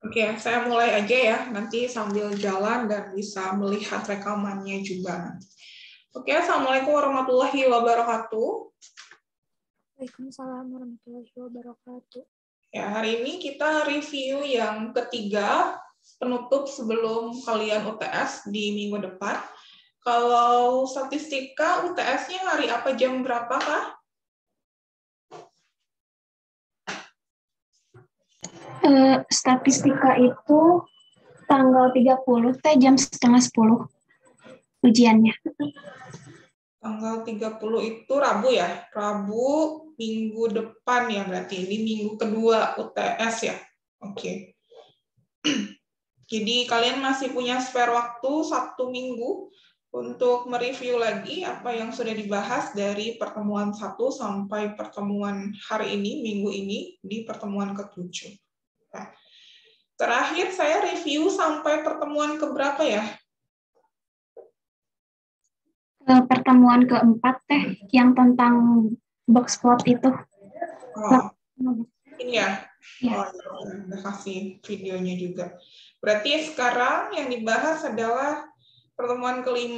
Oke, saya mulai aja ya, nanti sambil jalan dan bisa melihat rekamannya juga. Oke, Assalamualaikum warahmatullahi wabarakatuh. Waalaikumsalam warahmatullahi wabarakatuh. Ya, hari ini kita review yang ketiga, penutup sebelum kalian UTS di minggu depan. Kalau statistika UTS-nya hari apa, jam berapa, Kak? Statistika itu tanggal 30 jam setengah 10 ujiannya. Tanggal 30 itu Rabu ya? Rabu minggu depan ya berarti. Ini minggu kedua UTS ya? Oke. Jadi kalian masih punya spare waktu 1 minggu untuk mereview lagi apa yang sudah dibahas dari pertemuan 1 sampai pertemuan hari ini, minggu ini, di pertemuan ke-7. Nah, terakhir saya review sampai pertemuan keberapa ya? Pertemuan keempat yang tentang box plot itu. Oh, ini ya? Ya. Oh, udah kasih videonya juga. Berarti sekarang yang dibahas adalah pertemuan ke-5,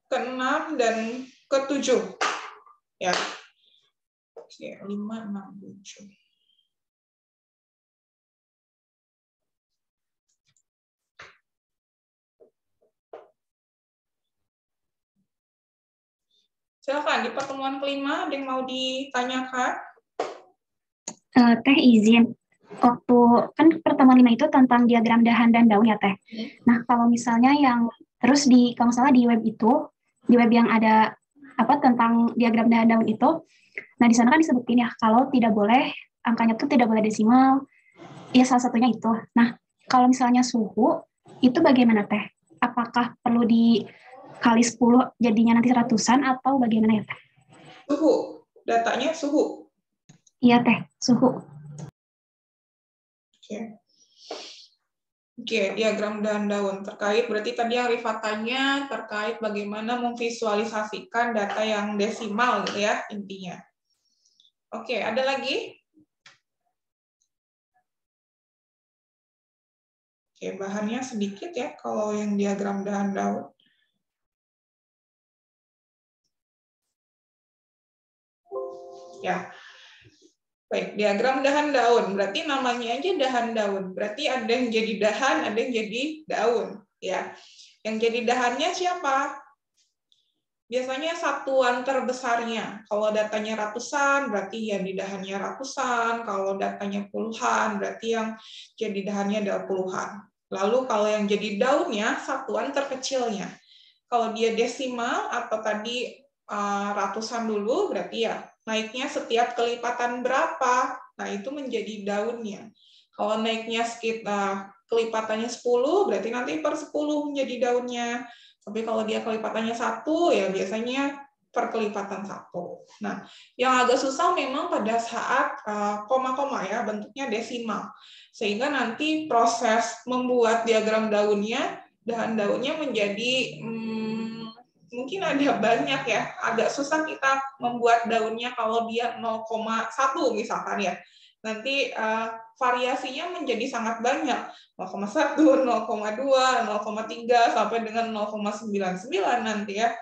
ke-6, dan ke-7. Ya. Oke, 5, 6, 7. Silakan, di pertemuan ke-5 ada yang mau ditanyakan? Teh izin. Waktu kan pertemuan 5 itu tentang diagram dahan dan daun ya Teh. Nah kalau misalnya yang terus kalau salah di web itu, di web yang ada tentang diagram dahan daun itu, nah di sana kan disebutin ya kalau tidak boleh angkanya tuh tidak boleh desimal, ya salah satunya itu. Nah kalau misalnya suhu itu bagaimana Teh? Apakah perlu dikali 10 jadinya nanti ratusan atau bagaimana ya Teh? Suhu, datanya suhu. Iya Teh, suhu. Oke, diagram dahan daun terkait berarti tadi yang Rifat tanya terkait bagaimana memvisualisasikan data yang desimal gitu ya intinya. Oke, ada lagi? Oke, bahannya sedikit ya kalau yang diagram dahan daun. Ya. Baik, diagram dahan daun. Berarti namanya aja dahan daun. Berarti ada yang jadi dahan, ada yang jadi daun, ya. Yang jadi dahannya siapa? Biasanya satuan terbesarnya. Kalau datanya ratusan, berarti yang di dahannya ratusan. Kalau datanya puluhan, berarti yang jadi dahannya adalah puluhan. Lalu kalau yang jadi daunnya, satuan terkecilnya. Kalau dia desimal atau tadi ratusan dulu, berarti ya naiknya setiap kelipatan berapa. Nah, itu menjadi daunnya. Kalau naiknya sekitar kelipatannya 10, berarti nanti per 10 menjadi daunnya. Tapi kalau dia kelipatannya 1, ya biasanya per kelipatan 1. Nah, yang agak susah memang pada saat koma-koma ya, bentuknya desimal. Sehingga nanti proses membuat diagram daunnya, dahan daunnya menjadi mungkin ada banyak ya, agak susah kita membuat daunnya kalau dia 0,1 misalkan ya. Nanti variasinya menjadi sangat banyak, 0,1, 0,2, 0,3, sampai dengan 0,99 nanti ya.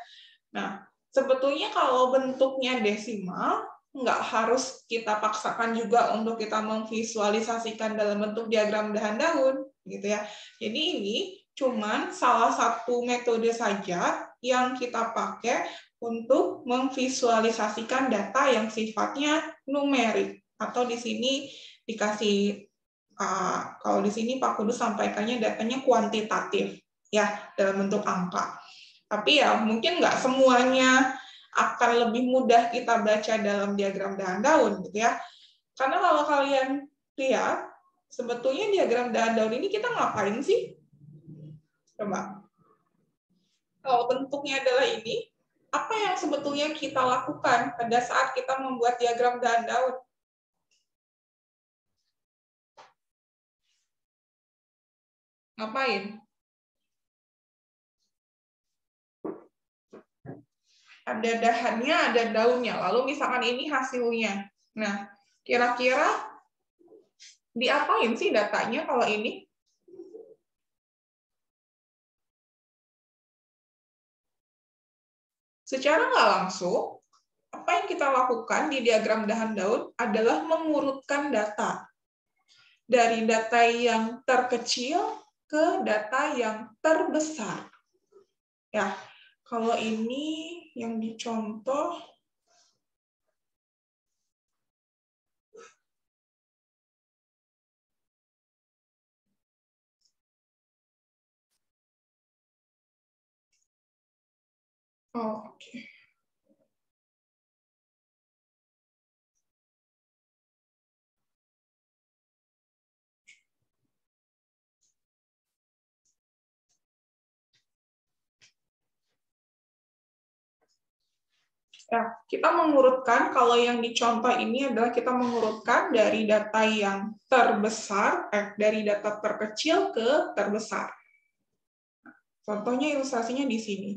Nah, sebetulnya kalau bentuknya desimal, nggak harus kita paksakan juga untuk kita memvisualisasikan dalam bentuk diagram dahan daun, gitu ya. Jadi ini cuman salah satu metode saja yang kita pakai untuk memvisualisasikan data yang sifatnya numerik, atau di sini dikasih kalau di sini Pak Kudus sampaikannya datanya kuantitatif ya dalam bentuk angka. Tapi ya mungkin nggak semuanya akan lebih mudah kita baca dalam diagram dahan daun gitu ya. Karena kalau kalian lihat sebetulnya diagram dahan daun ini kita ngapain sih? Coba. Kalau bentuknya adalah ini, apa yang sebetulnya kita lakukan pada saat kita membuat diagram dahan daun? Ngapain? Ada dahannya, ada daunnya. Lalu misalkan ini hasilnya. Nah, kira-kira Diapain sih datanya kalau ini? Secara nggak langsung, apa yang kita lakukan di diagram dahan daun adalah mengurutkan data. Dari data yang terkecil ke data yang terbesar. Ya, kalau ini yang dicontoh, oke. Ya, kita mengurutkan, kalau yang dicontoh ini adalah kita mengurutkan dari data yang terbesar, dari data terkecil ke terbesar. Contohnya ilustrasinya di sini.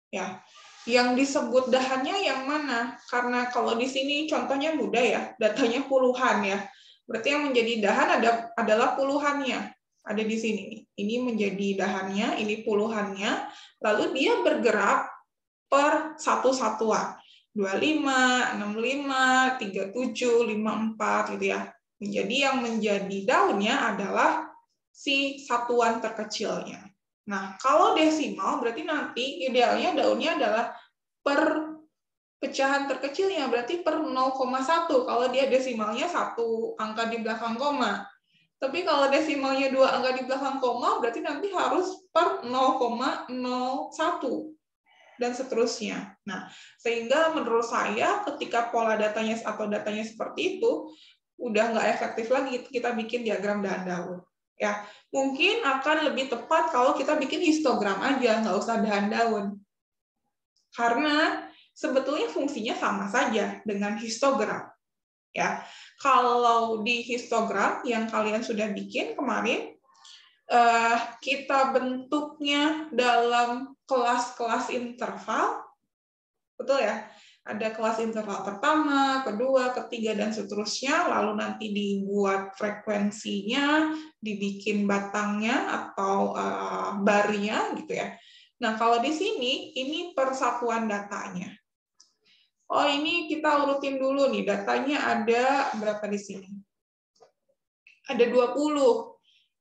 Ya, yang disebut dahannya yang mana? Karena kalau di sini contohnya mudah ya, datanya puluhan ya. Berarti yang menjadi dahan adalah puluhannya. Ada di sini. Ini menjadi dahannya, ini puluhannya. Lalu dia bergerak per satu satuan. 25, 65, 37, 54 gitu ya. Jadi yang menjadi daunnya adalah si satuan terkecilnya. Nah, kalau desimal berarti nanti idealnya daunnya adalah per pecahan terkecilnya, berarti per 0,1. Kalau dia desimalnya satu angka di belakang koma. Tapi kalau desimalnya 2 angka di belakang koma, berarti nanti harus per 0,01 dan seterusnya. Nah, sehingga menurut saya ketika pola datanya atau datanya seperti itu, udah nggak efektif lagi kita bikin diagram dahan daun. Ya, mungkin akan lebih tepat kalau kita bikin histogram aja, nggak usah dahan daun. Karena sebetulnya fungsinya sama saja dengan histogram. Ya, kalau di histogram yang kalian sudah bikin kemarin, kita bentuknya dalam kelas-kelas interval, betul ya? Ada kelas interval pertama, kedua, ketiga, dan seterusnya, lalu nanti dibuat frekuensinya, dibikin batangnya atau barnya, gitu ya. Nah, kalau di sini, ini persatuan datanya. Oh, ini kita urutin dulu nih, datanya ada berapa di sini? Ada 20.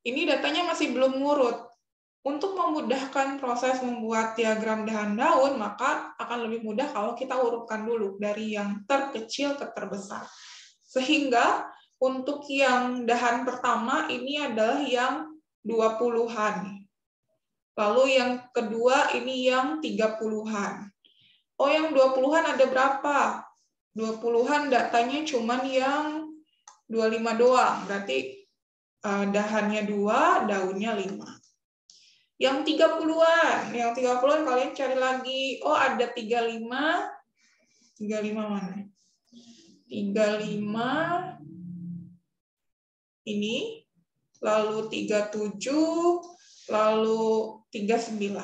Ini datanya masih belum ngurut. Untuk memudahkan proses membuat diagram dahan daun, maka akan lebih mudah kalau kita urutkan dulu dari yang terkecil ke terbesar. Sehingga untuk yang dahan pertama ini adalah yang 20-an. Lalu yang kedua ini yang 30-an. Oh, yang 20-an ada berapa? 20-an datanya cuman yang 25 doang. Berarti dahannya 2, daunnya 5. Yang 30-an, kalian cari lagi. Oh, ada 35. 35 mana? 35 ini, lalu 37, lalu 39.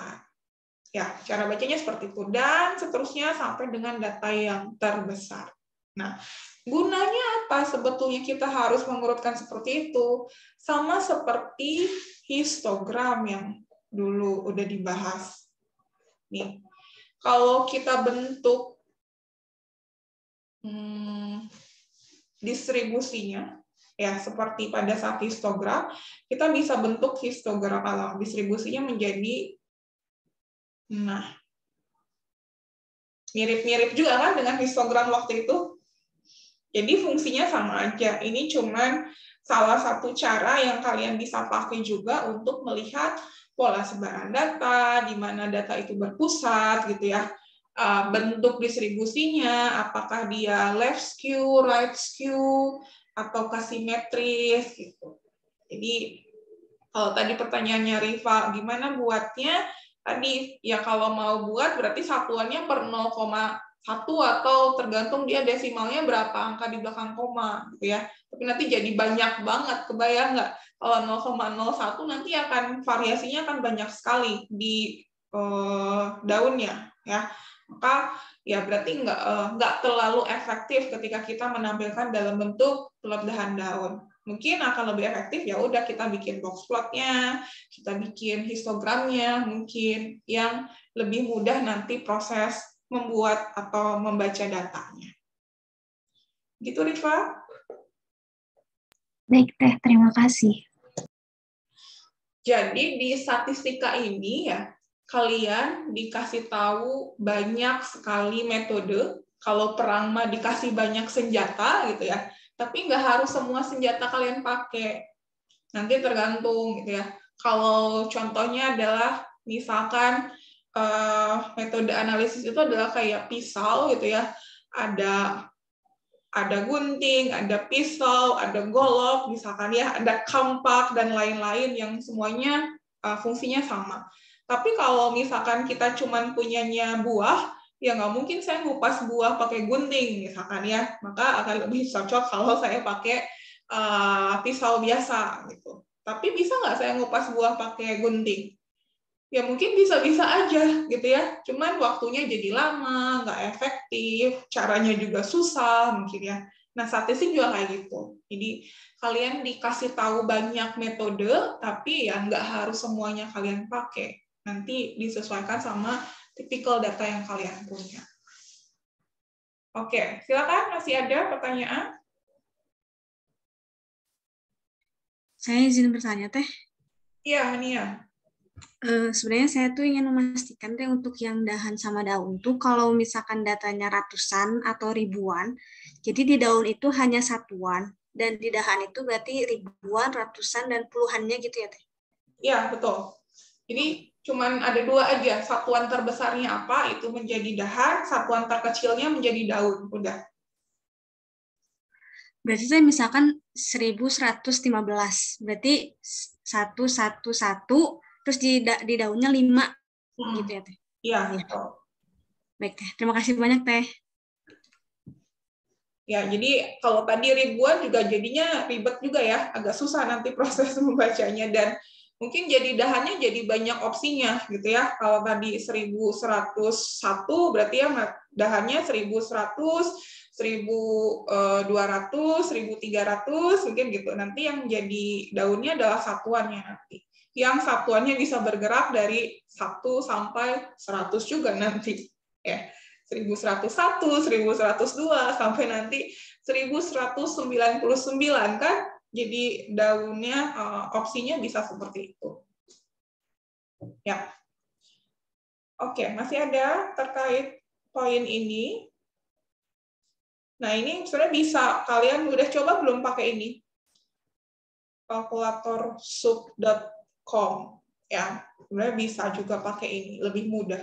Ya, cara bacanya seperti itu. Dan seterusnya sampai dengan data yang terbesar. Nah, gunanya apa sebetulnya kita harus mengurutkan seperti itu? Sama seperti histogram yang dulu udah dibahas. Nih, kalau kita bentuk distribusinya, ya seperti pada saat histogram, kita bisa bentuk histogram alam. Distribusinya menjadi, nah, mirip-mirip juga kan dengan histogram waktu itu. Jadi fungsinya sama aja. Ini cuman salah satu cara yang kalian bisa pakai juga untuk melihat pola sebaran data, di mana data itu berpusat, gitu ya. Bentuk distribusinya, apakah dia left skew, right skew, atau simetris, gitu. Jadi kalau tadi pertanyaannya Riva, gimana buatnya? Tadi ya kalau mau buat berarti satuannya per 0,1 atau tergantung dia desimalnya berapa angka di belakang koma, gitu ya. Tapi nanti jadi banyak banget, kebayang nggak? Kalau 0,01 nanti akan variasinya akan banyak sekali di daunnya, ya. Maka ya berarti nggak terlalu efektif ketika kita menampilkan dalam bentuk dahan daun. Mungkin akan lebih efektif ya udah kita bikin box plotnya, kita bikin histogramnya, mungkin yang lebih mudah nanti proses membuat atau membaca datanya. Gitu, Rifa? Baik, Teh. Terima kasih. Jadi di statistika ini ya, kalian dikasih tahu banyak sekali metode. Kalau perang mah dikasih banyak senjata gitu ya, tapi nggak harus semua senjata kalian pakai. Nanti tergantung gitu ya. Kalau contohnya adalah misalkan metode analisis itu adalah kayak pisau gitu ya. Ada gunting, ada pisau, ada golok, misalkan ya, ada kampak dan lain-lain yang semuanya fungsinya sama. Tapi kalau misalkan kita cuma punyanya buah, ya nggak mungkin saya ngupas buah pakai gunting, misalkan ya, maka akan lebih cocok kalau saya pakai pisau biasa gitu. Tapi bisa nggak saya ngupas buah pakai gunting? Ya mungkin bisa-bisa aja gitu ya, cuman waktunya jadi lama, nggak efektif, caranya juga susah mungkin ya. Nah, statistik juga kayak gitu. Jadi kalian dikasih tahu banyak metode, tapi ya nggak harus semuanya kalian pakai. Nanti disesuaikan sama tipikal data yang kalian punya. Oke, silakan, masih ada pertanyaan? Saya izin bertanya, Teh. Iya, Nia. Sebenarnya saya tuh ingin memastikan Teh untuk yang dahan sama daun tuh kalau misalkan datanya ratusan atau ribuan, jadi di daun itu hanya satuan dan di dahan itu berarti ribuan, ratusan dan puluhannya gitu ya Teh? Iya, betul. Jadi cuman ada dua aja, satuan terbesarnya apa itu menjadi dahan, satuan terkecilnya menjadi daun, udah. Berarti saya misalkan 1115, berarti 111, terus di daunnya 5 gitu ya Teh? Iya, betul. Baik Teh, terima kasih banyak Teh. Ya, jadi kalau tadi ribuan juga jadinya ribet juga ya, agak susah nanti proses membacanya, dan mungkin jadi dahannya jadi banyak opsinya gitu ya. Kalau tadi 1101 berarti ya dahannya 1100, 1200, 1300 mungkin gitu. Nanti yang jadi daunnya adalah satuannya nanti. Yang satuannya bisa bergerak dari 1 sampai 100 juga nanti. Ya. 1101, 1102, sampai nanti 1199 kan, jadi daunnya opsinya bisa seperti itu. Ya. Oke, masih ada terkait poin ini? Nah, ini sebenarnya bisa, kalian udah coba belum pakai ini? Kalkulatorsub.com. Ya, sebenarnya bisa juga pakai ini, lebih mudah.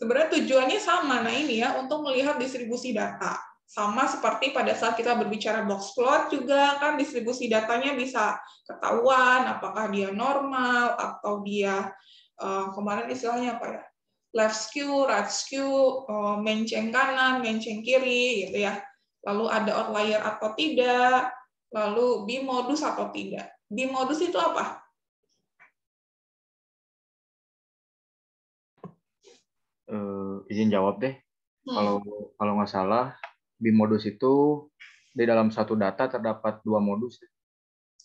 Sebenarnya tujuannya sama, nah ini ya, untuk melihat distribusi data. Sama seperti pada saat kita berbicara box plot juga, kan distribusi datanya bisa ketahuan, apakah dia normal, atau dia, kemarin istilahnya apa ya, left skew, right skew, menceng kanan, menceng kiri, gitu ya. Lalu ada outlier atau tidak, lalu bimodus atau tidak. Bimodus itu apa? Izin jawab deh. Kalau nggak salah, bimodus itu di dalam satu data terdapat 2 modus.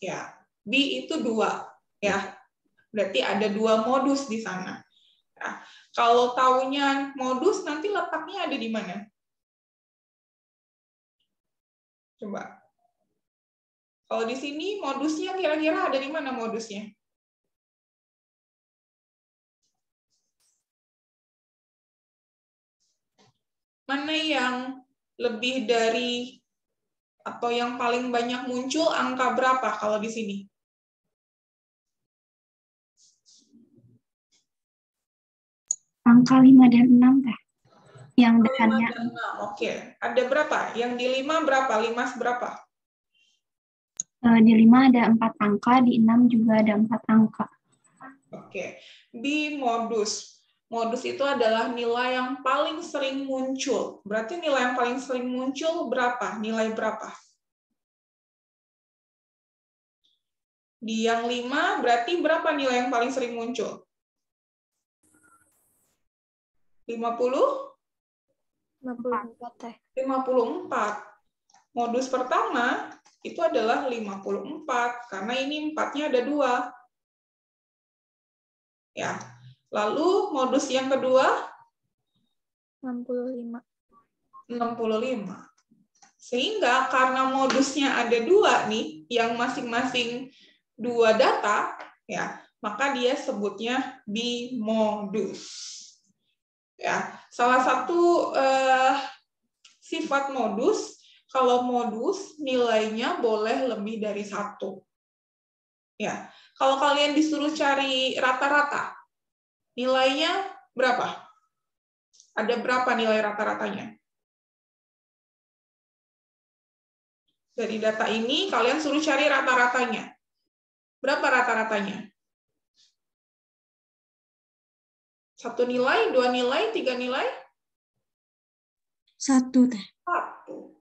Ya, B itu 2, ya. Berarti ada 2 modus di sana. Nah, kalau tahunya modus, nanti letaknya ada di mana? Coba. Kalau di sini modusnya kira-kira ada di mana modusnya? Mana yang lebih dari atau yang paling banyak muncul angka berapa kalau di sini? Angka 5 dan 6, Teh. Yang dahannya. Oke. Ada berapa? Yang di 5 berapa? 5 seberapa? Di 5 ada 4 angka, di 6 juga ada 4 angka. Oke. Bimodus. Modus itu adalah nilai yang paling sering muncul. Berarti nilai yang paling sering muncul berapa? Nilai berapa? Di yang 5 berarti berapa nilai yang paling sering muncul? 50? 54 Teh. 54. Modus pertama itu adalah 54, karena ini 4-nya ada 2. Ya. Lalu modus yang kedua 65. 65. Sehingga karena modusnya ada 2 nih, yang masing-masing 2 data, ya, maka dia sebutnya bimodus. Ya, salah satu sifat modus, kalau modus nilainya boleh lebih dari 1. Ya, kalau kalian disuruh cari rata-rata, nilainya berapa? Ada berapa nilai rata-ratanya? Dari data ini, kalian suruh cari rata-ratanya. Berapa rata-ratanya? 1 nilai, 2 nilai, 3 nilai? 1 teh. 1.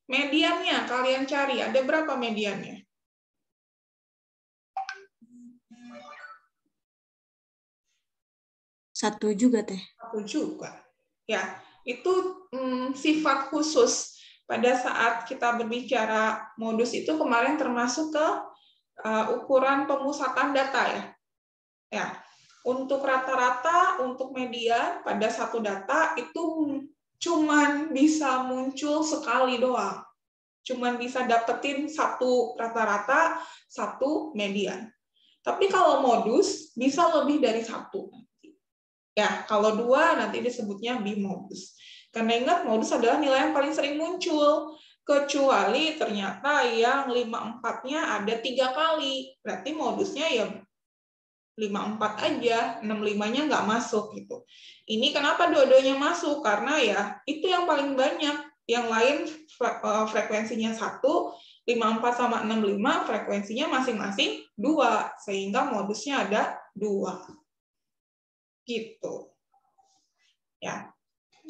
Mediannya kalian cari, ada berapa mediannya? 1 juga teh. 1 juga. Ya, itu sifat khusus pada saat kita berbicara modus itu kemarin termasuk ke ukuran pemusatan data ya. Ya, untuk rata-rata, untuk median pada satu data itu cuman bisa muncul sekali doang. Cuman bisa dapetin 1 rata-rata, 1 median. Tapi kalau modus bisa lebih dari 1. Ya, kalau 2 nanti disebutnya bimodus. Karena ingat modus adalah nilai yang paling sering muncul. Kecuali ternyata yang 54-nya ada 3 kali. Berarti modusnya ya 54 aja, 65-nya nggak masuk gitu. Ini kenapa dua-duanya masuk? Karena ya itu yang paling banyak. Yang lain frekuensinya 1, 54 sama 65 frekuensinya masing-masing 2, sehingga modusnya ada 2. Gitu. Ya.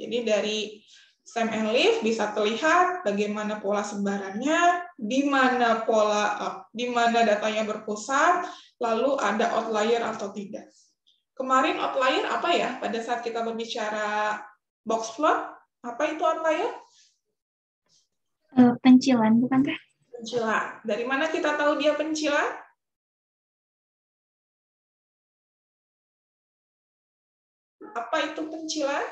Jadi dari SEM-ENLIF bisa terlihat bagaimana pola sebarannya, di mana datanya berpusat, lalu ada outlier atau tidak. Kemarin outlier apa ya? Pada saat kita berbicara box plot, apa itu outlier? Pencilan, bukan teh? Pencilan. Dari mana kita tahu dia pencilan? Apa itu pencilan?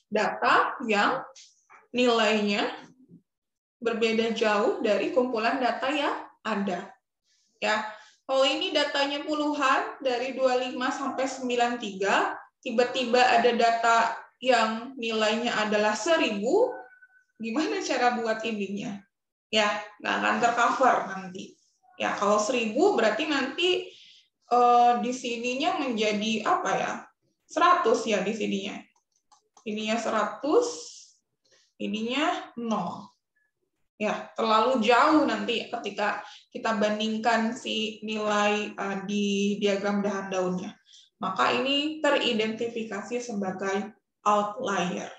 Data yang nilainya berbeda jauh dari kumpulan data yang ada. Ya, kalau ini datanya puluhan dari 25 sampai 93, tiba-tiba ada data yang nilainya adalah 1000, gimana cara buat ininya? Ya, nggak akan tercover nanti. Ya, kalau 1000 berarti nanti di sininya menjadi apa ya? 100 ya di sininya. Ininya 100, ininya 0. Ya, terlalu jauh nanti ketika kita bandingkan si nilai di diagram dahan daunnya. Maka ini teridentifikasi sebagai outlier.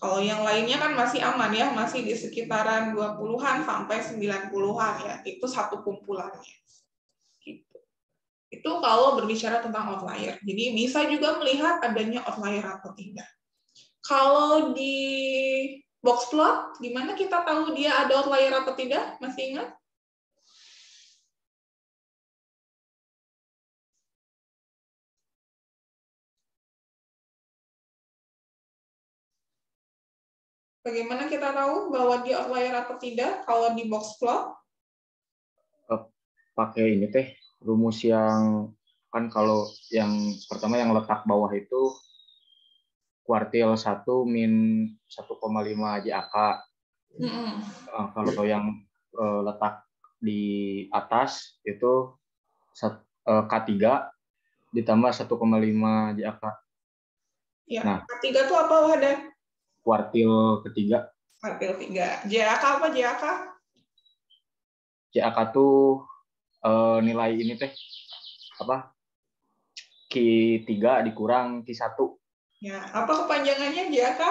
Kalau yang lainnya kan masih aman ya, masih di sekitaran 20-an sampai 90-an ya. Itu satu kumpulannya. Gitu. Itu kalau berbicara tentang outlier. Jadi bisa juga melihat adanya outlier atau tidak. Kalau di box plot, gimana kita tahu dia ada outlier atau tidak? Masih ingat? Bagaimana kita tahu bahwa dia outlier atau tidak kalau di box plot? Pakai ini teh, rumus yang kan kalau yang pertama yang letak bawah itu kuartil 1 min 1,5 JAK. Kalau yang letak di atas itu K3 ditambah 1,5 JAK. Ya, Nah, K3 itu apa, Wadah? Kuartil ketiga. Kuartil 3. JAK apa JAK? JAK tuh nilai ini teh apa? Q3 dikurang Q1. Ya, apa kepanjangannya JAK?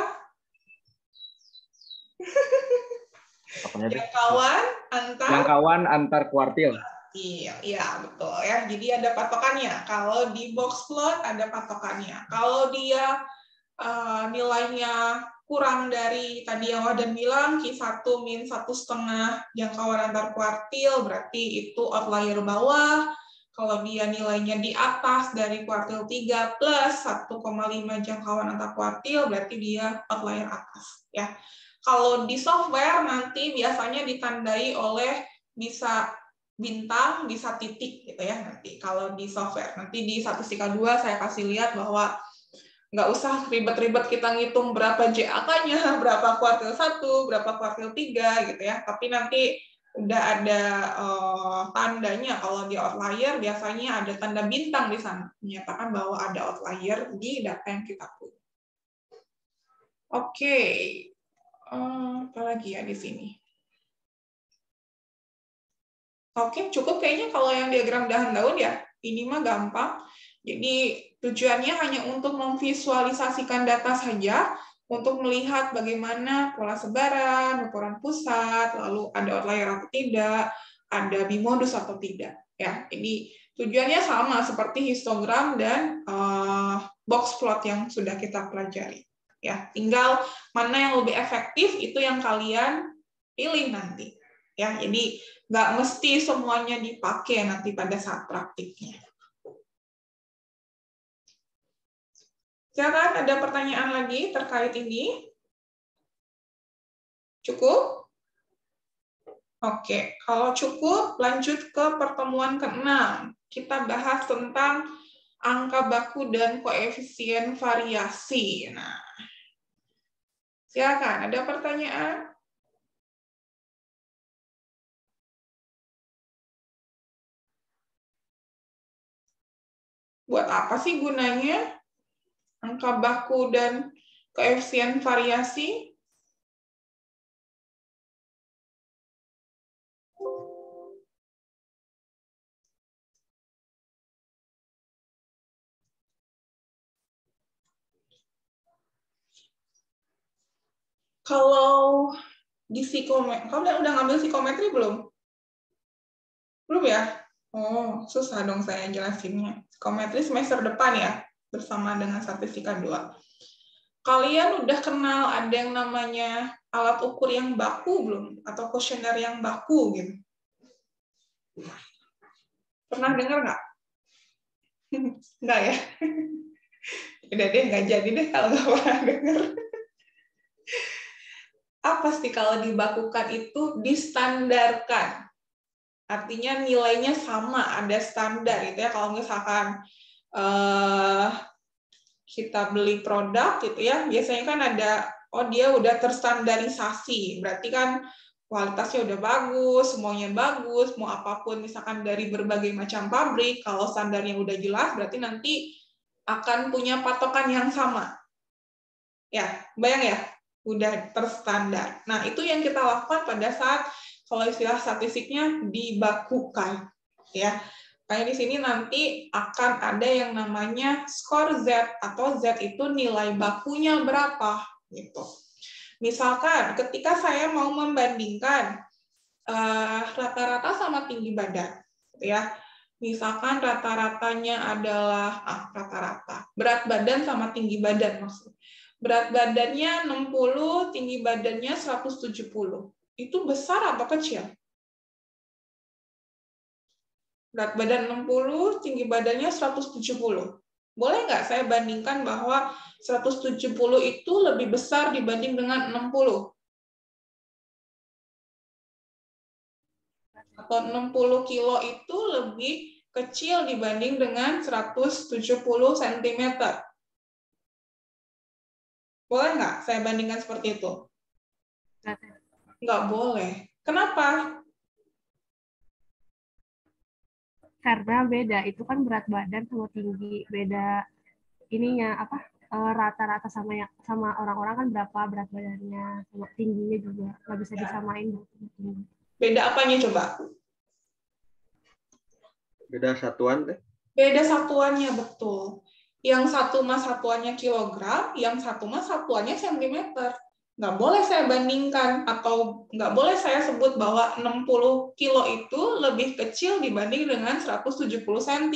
Jangkauan antar kuartil. Iya, betul ya. Jadi ada patokannya. Kalau di box plot ada patokannya. Kalau dia nilainya kurang dari tadi yang Wadan bilang Q1 min 1,5 jangkauan antar kuartil, berarti itu outlier bawah. Kalau dia nilainya di atas dari kuartil 3 plus 1,5 jangkauan antar kuartil, berarti dia outlier atas. Ya. Kalau di software nanti biasanya ditandai oleh bisa bintang, bisa titik gitu ya nanti. Kalau di software nanti di statistika 2 saya kasih lihat bahwa nggak usah ribet-ribet kita ngitung berapa JAK-nya, berapa kuartil 1, berapa kuartil 3 gitu ya. Tapi nanti udah ada tandanya. Kalau di outlier biasanya ada tanda bintang di sana menyatakan bahwa ada outlier di data yang kita punya. Oke. Apa lagi ya di sini? Oke, cukup kayaknya kalau yang diagram dahan daun ya. Ini mah gampang. Jadi tujuannya hanya untuk memvisualisasikan data saja, untuk melihat bagaimana pola sebaran, ukuran pusat, lalu ada outlier atau tidak, ada bimodus atau tidak. Ya, ini tujuannya sama seperti histogram dan box plot yang sudah kita pelajari. Ya, tinggal mana yang lebih efektif itu yang kalian pilih nanti. Ya, jadi nggak mesti semuanya dipakai nanti pada saat praktiknya. Silakan, ada pertanyaan lagi terkait ini? Cukup? Oke, kalau cukup lanjut ke pertemuan ke-6. Kita bahas tentang angka baku dan koefisien variasi. Nah, silakan, ada pertanyaan? Buat apa sih gunanya angka baku dan koefisien variasi? Kalau di psikometri, kamu udah ngambil psikometri belum? Belum ya? Oh, susah dong saya jelasinnya. Psikometri semester depan ya, bersama dengan statistika 2. Kalian udah kenal ada yang namanya alat ukur yang baku belum? Atau kuesioner yang baku gitu? Pernah dengar nggak? Nggak ya? Udah deh, nggak jadi deh kalau nggak pernah dengar. Apa sih kalau dibakukan itu distandarkan? Artinya nilainya sama, ada standar gitu ya. Kalau misalkan kita beli produk gitu ya, biasanya kan ada, oh dia udah terstandarisasi, berarti kan kualitasnya udah bagus, semuanya bagus, mau apapun misalkan dari berbagai macam pabrik, kalau standarnya udah jelas, berarti nanti akan punya patokan yang sama. Ya, bayang ya, udah terstandar. Nah, itu yang kita lakukan pada saat kalau istilah statistiknya dibakukan, ya. Kayak di sini nanti akan ada yang namanya skor Z atau Z itu nilai bakunya berapa, gitu. Misalkan ketika saya mau membandingkan rata-rata sama tinggi badan, ya. Misalkan rata-ratanya adalah rata-rata berat badan sama tinggi badan maksudnya. Berat badannya 60, tinggi badannya 170. Itu besar atau kecil? Berat badan 60, tinggi badannya 170. Boleh nggak saya bandingkan bahwa 170 itu lebih besar dibanding dengan 60? Atau 60 kilo itu lebih kecil dibanding dengan 170 cm? Boleh nggak saya bandingkan seperti itu? Nggak boleh. Kenapa? Karena beda, itu kan berat badan sama tinggi, beda ininya apa rata-rata sama orang-orang kan berapa berat badannya, sama tingginya juga nggak bisa disamain. Beda apanya coba? Beda satuan deh. Beda satuannya, betul. Yang satu mah satuannya kilogram, yang satu mah satuannya sentimeter. nggak boleh saya bandingkan atau nggak boleh saya sebut bahwa 60 kilo itu lebih kecil dibanding dengan 170 cm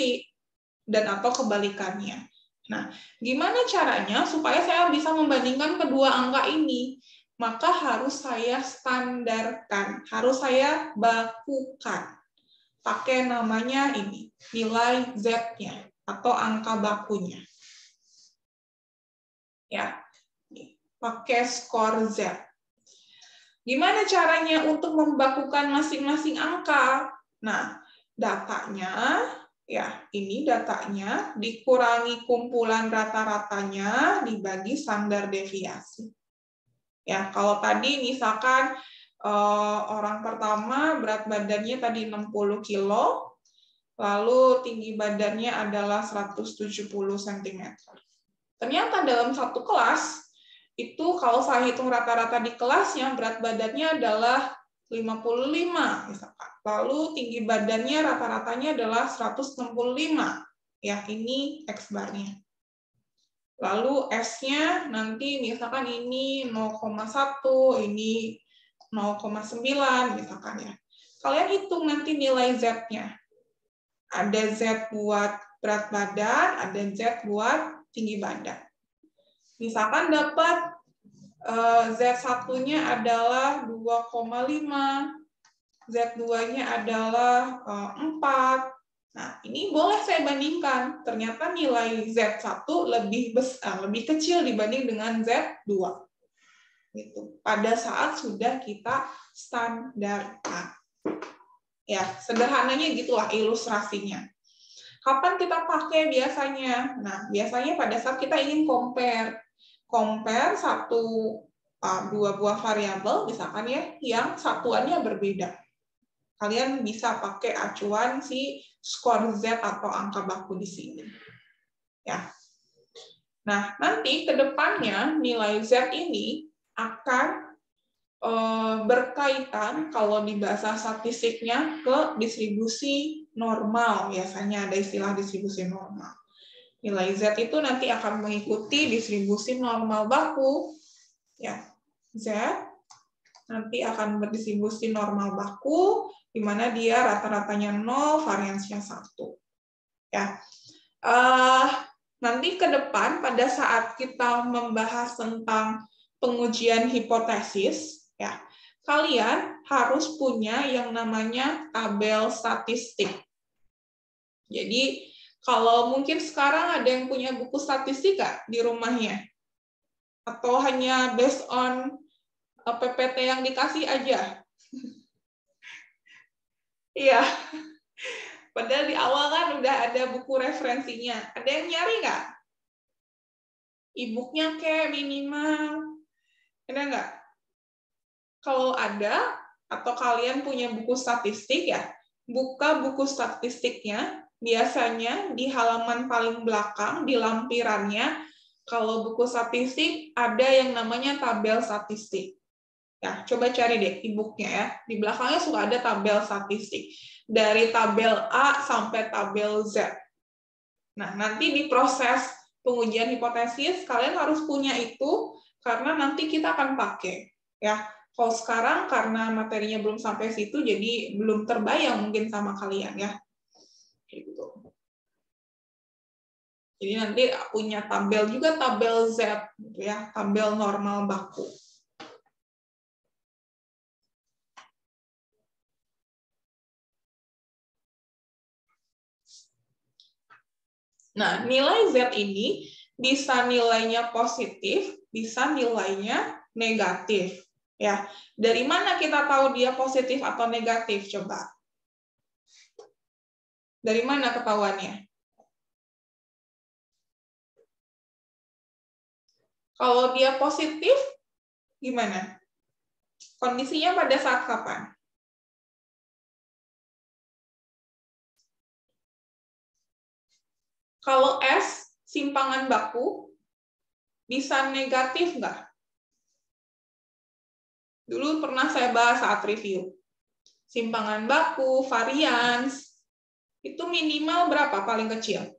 dan atau kebalikannya. Nah, gimana caranya supaya saya bisa membandingkan kedua angka ini? Maka harus saya standarkan, harus saya bakukan. Pakai namanya ini, nilai Z-nya atau angka bakunya. Ya, pakai skor Z. Gimana caranya untuk membakukan masing-masing angka? Nah, datanya, ya ini datanya, dikurangi kumpulan rata-ratanya, dibagi standar deviasi. Ya, kalau tadi misalkan orang pertama berat badannya tadi 60 kilo, lalu tinggi badannya adalah 170 cm. Ternyata dalam satu kelas, itu kalau saya hitung rata-rata di kelasnya, berat badannya adalah 55, misalkan. Lalu tinggi badannya rata-ratanya adalah 165. Ya, ini X-bar-nya. Lalu S-nya nanti misalkan ini 0,1, ini 0,9 misalkan ya. Kalian hitung nanti nilai Z-nya. Ada Z buat berat badan, ada Z buat tinggi badan. Misalkan dapat Z1-nya adalah 2,5, Z2-nya adalah 4. Nah, ini boleh saya bandingkan. Ternyata nilai Z1 lebih kecil dibanding dengan Z2. Gitu. Pada saat sudah kita standarkan. Ya, sederhananya gitulah ilustrasinya. Kapan kita pakai biasanya? Nah, biasanya pada saat kita ingin compare dua buah variabel, misalkan ya, yang satuannya berbeda. Kalian bisa pakai acuan si skor Z atau angka baku di sini. Ya. Nah, nanti ke depannya nilai Z ini akan berkaitan kalau di bahasa statistiknya ke distribusi normal. Biasanya ada istilah distribusi normal. Nilai Z itu nanti akan mengikuti distribusi normal baku. Ya, Z nanti akan berdistribusi normal baku, di mana dia rata-ratanya 0, variansnya 1. Ya. Nanti ke depan, pada saat kita membahas tentang pengujian hipotesis, ya, kalian harus punya yang namanya tabel statistik. Jadi, kalau mungkin sekarang ada yang punya buku statistik nggak di rumahnya? Atau hanya based on PPT yang dikasih aja? Iya. Padahal di awal kan udah ada buku referensinya. Ada yang nyari nggak? E-book-nya kayak minimal. Ada nggak? Kalau ada, atau kalian punya buku statistik ya, buka buku statistiknya, biasanya di halaman paling belakang, di lampirannya, kalau buku statistik ada yang namanya tabel statistik. Ya, coba cari deh e-book-nya ya. Di belakangnya suka ada tabel statistik. Dari tabel A sampai tabel Z. Nah, nanti di proses pengujian hipotesis, kalian harus punya itu, karena nanti kita akan pakai. Ya, kalau sekarang karena materinya belum sampai situ, jadi belum terbayang mungkin sama kalian ya. Gitu. Jadi nanti punya tabel juga, tabel Z, gitu ya, tabel normal baku. Nah, nilai Z ini bisa nilainya positif, bisa nilainya negatif. Ya, dari mana kita tahu dia positif atau negatif? Coba. Dari mana ketahuannya? Kalau dia positif, gimana? Kondisinya pada saat kapan? Kalau S, simpangan baku, bisa negatif nggak? Dulu pernah saya bahas saat review. Simpangan baku, varians, itu minimal berapa paling kecil?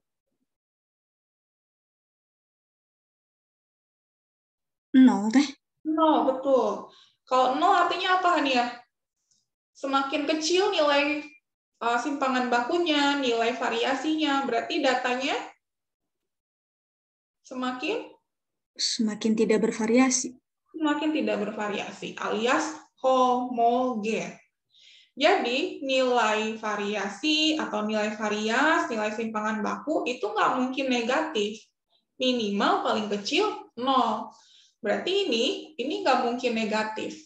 Nol teh. 0, betul. Kalau 0 artinya apa, Hania? Semakin kecil nilai simpangan bakunya, nilai variasinya, berarti datanya semakin tidak bervariasi. Semakin tidak bervariasi, alias homogen. Jadi, nilai variasi atau nilai varias, nilai simpangan baku, itu nggak mungkin negatif. Minimal paling kecil 0. Berarti ini nggak mungkin negatif.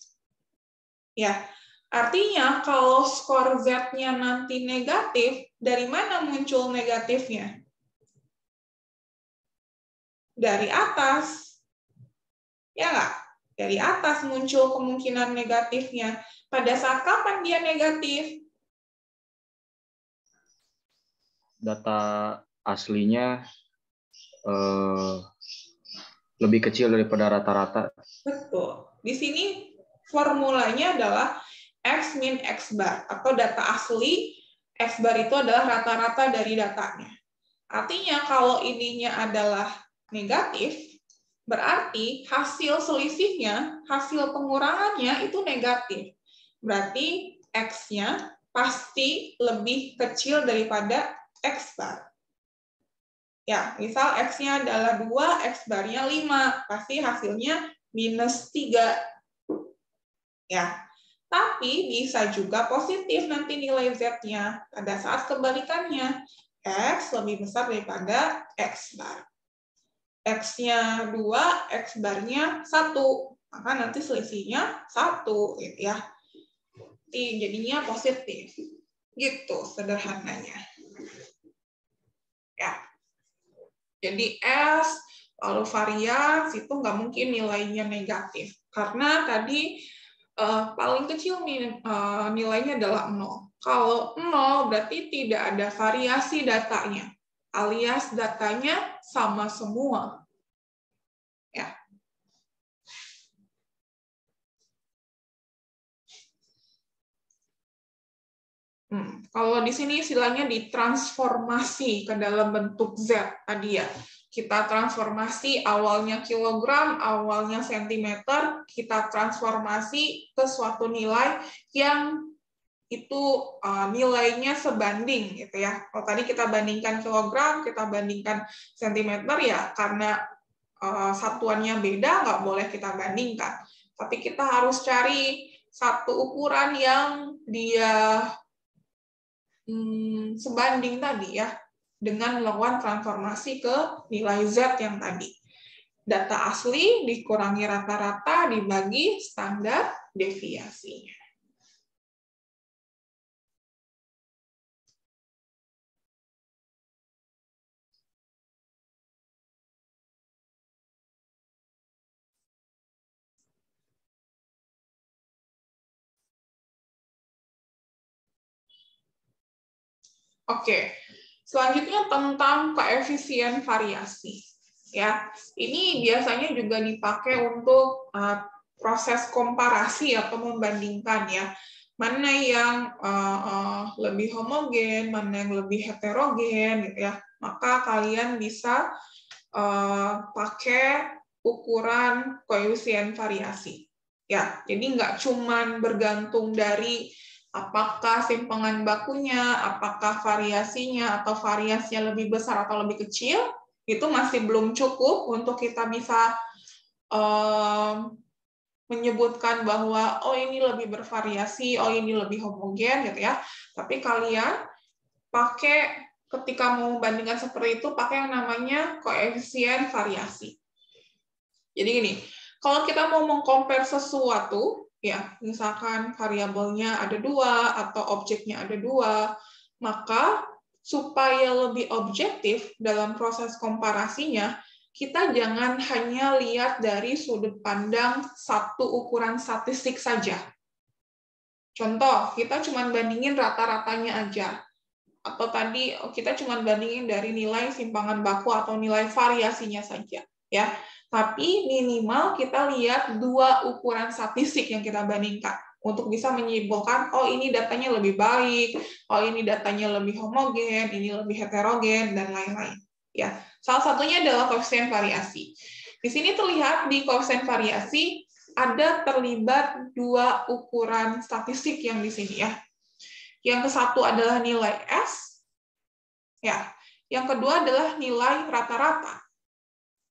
Ya, artinya kalau skor Z-nya nanti negatif, dari mana muncul negatifnya? Dari atas. Ya nggak? Dari atas muncul kemungkinan negatifnya. Pada saat kapan dia negatif? Data aslinya lebih kecil daripada rata-rata. Betul. Di sini formulanya adalah X min X bar, atau data asli, X bar itu adalah rata-rata dari datanya. Artinya kalau ininya adalah negatif, berarti hasil selisihnya, hasil pengurangannya itu negatif. Berarti X-nya pasti lebih kecil daripada X bar. Ya, misal X-nya adalah 2, X bar-nya 5, pasti hasilnya minus 3. Ya, tapi bisa juga positif nanti nilai Z-nya pada saat kebalikannya. X lebih besar daripada X bar. X-nya 2, X bar-nya 1. Maka nanti selisihnya 1. Gitu ya. Jadinya positif. Gitu sederhananya. Ya. Jadi S, lalu varians, itu nggak mungkin nilainya negatif. Karena tadi paling kecil nilainya adalah 0. Kalau 0 berarti tidak ada variasi datanya, alias datanya sama semua. Ya. Kalau di sini istilahnya ditransformasi ke dalam bentuk Z tadi ya. Kita transformasi awalnya kilogram, awalnya sentimeter, kita transformasi ke suatu nilai yang itu nilainya sebanding gitu ya. Kalau tadi kita bandingkan kilogram, kita bandingkan sentimeter ya, karena satuannya beda nggak boleh kita bandingkan. Tapi kita harus cari satu ukuran yang dia sebanding tadi ya, dengan melakukan transformasi ke nilai Z yang tadi. Data asli dikurangi rata-rata dibagi standar deviasinya. Oke, selanjutnya tentang koefisien variasi. Ya, ini biasanya juga dipakai untuk proses komparasi atau membandingkan ya, mana yang lebih homogen, mana yang lebih heterogen, gitu ya. Maka kalian bisa pakai ukuran koefisien variasi. Ya, jadi nggak cuman bergantung dari apakah simpangan bakunya, apakah variasinya, atau variasinya lebih besar atau lebih kecil, itu masih belum cukup untuk kita bisa menyebutkan bahwa oh ini lebih bervariasi, oh ini lebih homogen, gitu ya. Tapi kalian pakai ketika mau membandingkan seperti itu, pakai yang namanya koefisien variasi. Jadi gini, kalau kita mau meng-compare sesuatu, ya, misalkan variabelnya ada 2 atau objeknya ada 2, maka supaya lebih objektif dalam proses komparasinya, kita jangan hanya lihat dari sudut pandang satu ukuran statistik saja. Contoh, kita cuma bandingin rata-ratanya aja. Atau tadi kita cuma bandingin dari nilai simpangan baku atau nilai variasinya saja. Ya. Tapi minimal kita lihat 2 ukuran statistik yang kita bandingkan untuk bisa menyimpulkan oh ini datanya lebih baik, oh ini datanya lebih homogen, ini lebih heterogen dan lain-lain. Ya, salah satunya adalah koefisien variasi. Di sini terlihat di koefisien variasi ada terlibat dua ukuran statistik yang di sini ya. Yang satu adalah nilai S, ya. Yang kedua adalah nilai rata-rata.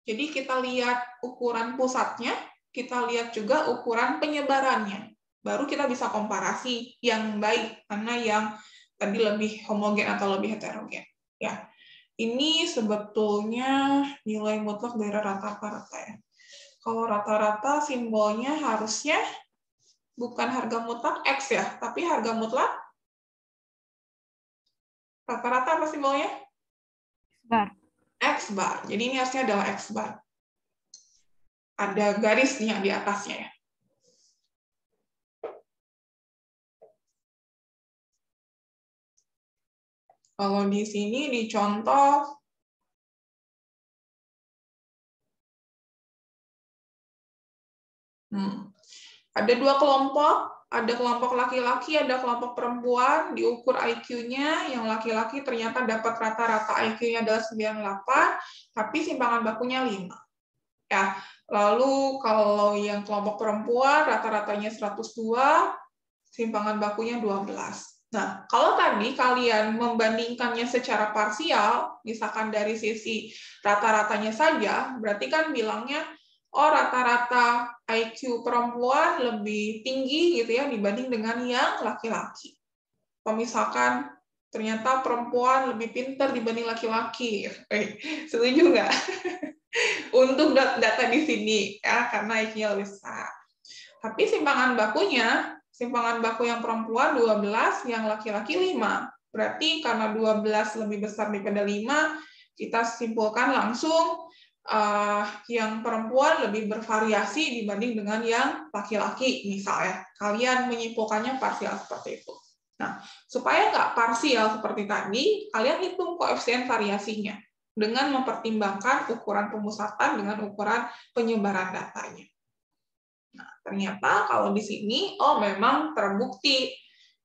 Jadi kita lihat ukuran pusatnya, kita lihat juga ukuran penyebarannya. Baru kita bisa komparasi yang baik, mana yang tadi lebih homogen atau lebih heterogen. Ya, ini sebetulnya nilai mutlak dari rata-rata ya. Kalau rata-rata simbolnya harusnya bukan harga mutlak X ya, tapi harga mutlak rata-rata apa simbolnya? Bar. X bar. Jadi ini harusnya adalah X bar. Ada garisnya di atasnya ya. Kalau di sini dicontoh ada dua kelompok, ada kelompok laki-laki, ada kelompok perempuan, diukur IQ-nya, yang laki-laki ternyata dapat rata-rata IQ-nya adalah 98, tapi simpangan bakunya 5. Ya, lalu kalau yang kelompok perempuan rata-ratanya 102, simpangan bakunya 12. Nah, kalau tadi kalian membandingkannya secara parsial, misalkan dari sisi rata-ratanya saja, berarti kan bilangnya, oh rata-rata IQ perempuan lebih tinggi gitu ya dibanding dengan yang laki-laki. Atau misalkan ternyata perempuan lebih pintar dibanding laki-laki. Setuju nggak? Untuk data di sini ya, karena IQ-nya lebih besar. Tapi simpangan baku yang perempuan 12, yang laki-laki 5. Berarti karena 12 lebih besar daripada 5, kita simpulkan langsung yang perempuan lebih bervariasi dibanding dengan yang laki-laki, misalnya. Kalian menyimpulkannya parsial seperti itu. Nah, supaya nggak parsial seperti tadi, kalian hitung koefisien variasinya dengan mempertimbangkan ukuran pemusatan dengan ukuran penyebaran datanya. Nah, ternyata kalau di sini, memang terbukti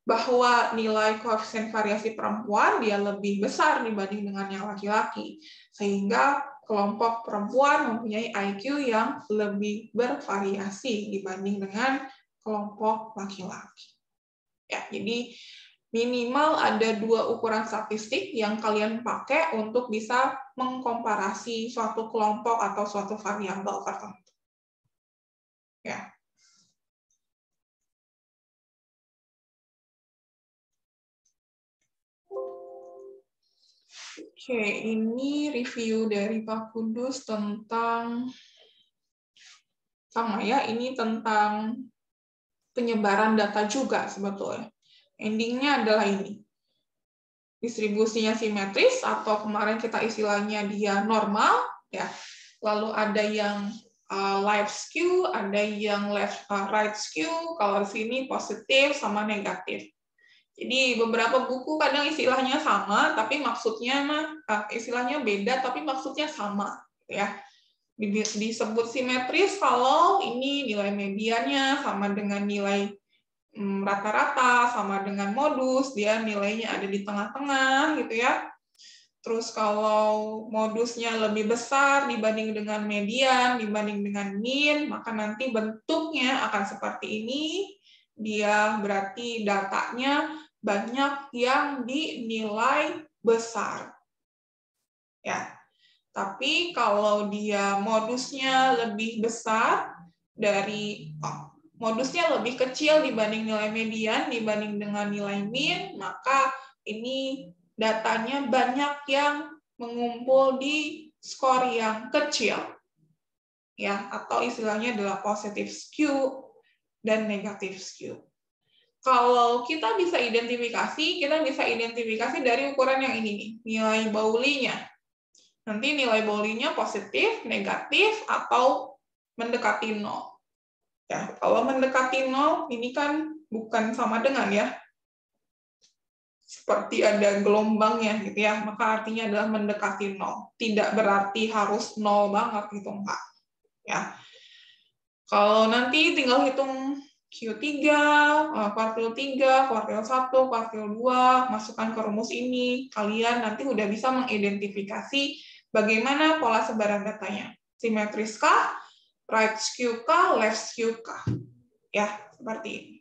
bahwa nilai koefisien variasi perempuan dia lebih besar dibanding dengan yang laki-laki. Sehingga kelompok perempuan mempunyai IQ yang lebih bervariasi dibanding dengan kelompok laki-laki. Ya, jadi minimal ada dua ukuran statistik yang kalian pakai untuk bisa mengkomparasi suatu kelompok atau suatu variabel tertentu. Ya. Oke, ini review dari Pak Kudus tentang sama ya, ini tentang penyebaran data juga sebetulnya. Endingnya adalah ini. Distribusinya simetris atau kemarin kita istilahnya dia normal ya. Lalu ada yang left skew, ada yang right skew, kalau di sini positif sama negatif. Jadi beberapa buku kadang istilahnya sama, tapi maksudnya istilahnya beda, tapi maksudnya sama, ya. Disebut simetris kalau ini nilai mediannya sama dengan nilai rata-rata, sama dengan modus, dia nilainya ada di tengah-tengah, gitu ya. Terus kalau modusnya lebih besar dibanding dengan median, dibanding dengan mean, maka nanti bentuknya akan seperti ini. Dia berarti datanya banyak yang dinilai besar. Ya. Tapi kalau dia modusnya lebih besar modusnya lebih kecil dibanding nilai median dibanding dengan nilai mean, maka ini datanya banyak yang mengumpul di skor yang kecil. Ya, atau istilahnya adalah positive skew dan negative skew. Kalau kita bisa identifikasi dari ukuran yang ini nih, nilai Bowley-nya. Nanti nilai Bowley-nya positif, negatif, atau mendekati 0. Ya, kalau mendekati 0, ini kan bukan sama dengan ya. Seperti ada gelombangnya gitu ya, maka artinya adalah mendekati 0. Tidak berarti harus 0 banget gitu, enggak. Ya. Kalau nanti tinggal hitung Q3, kuartil 3, kuartil 1, kuartil 2, masukkan ke rumus ini, kalian nanti udah bisa mengidentifikasi bagaimana pola sebaran datanya. Simetriskah, right skew kah, left skew kah? Ya, seperti ini.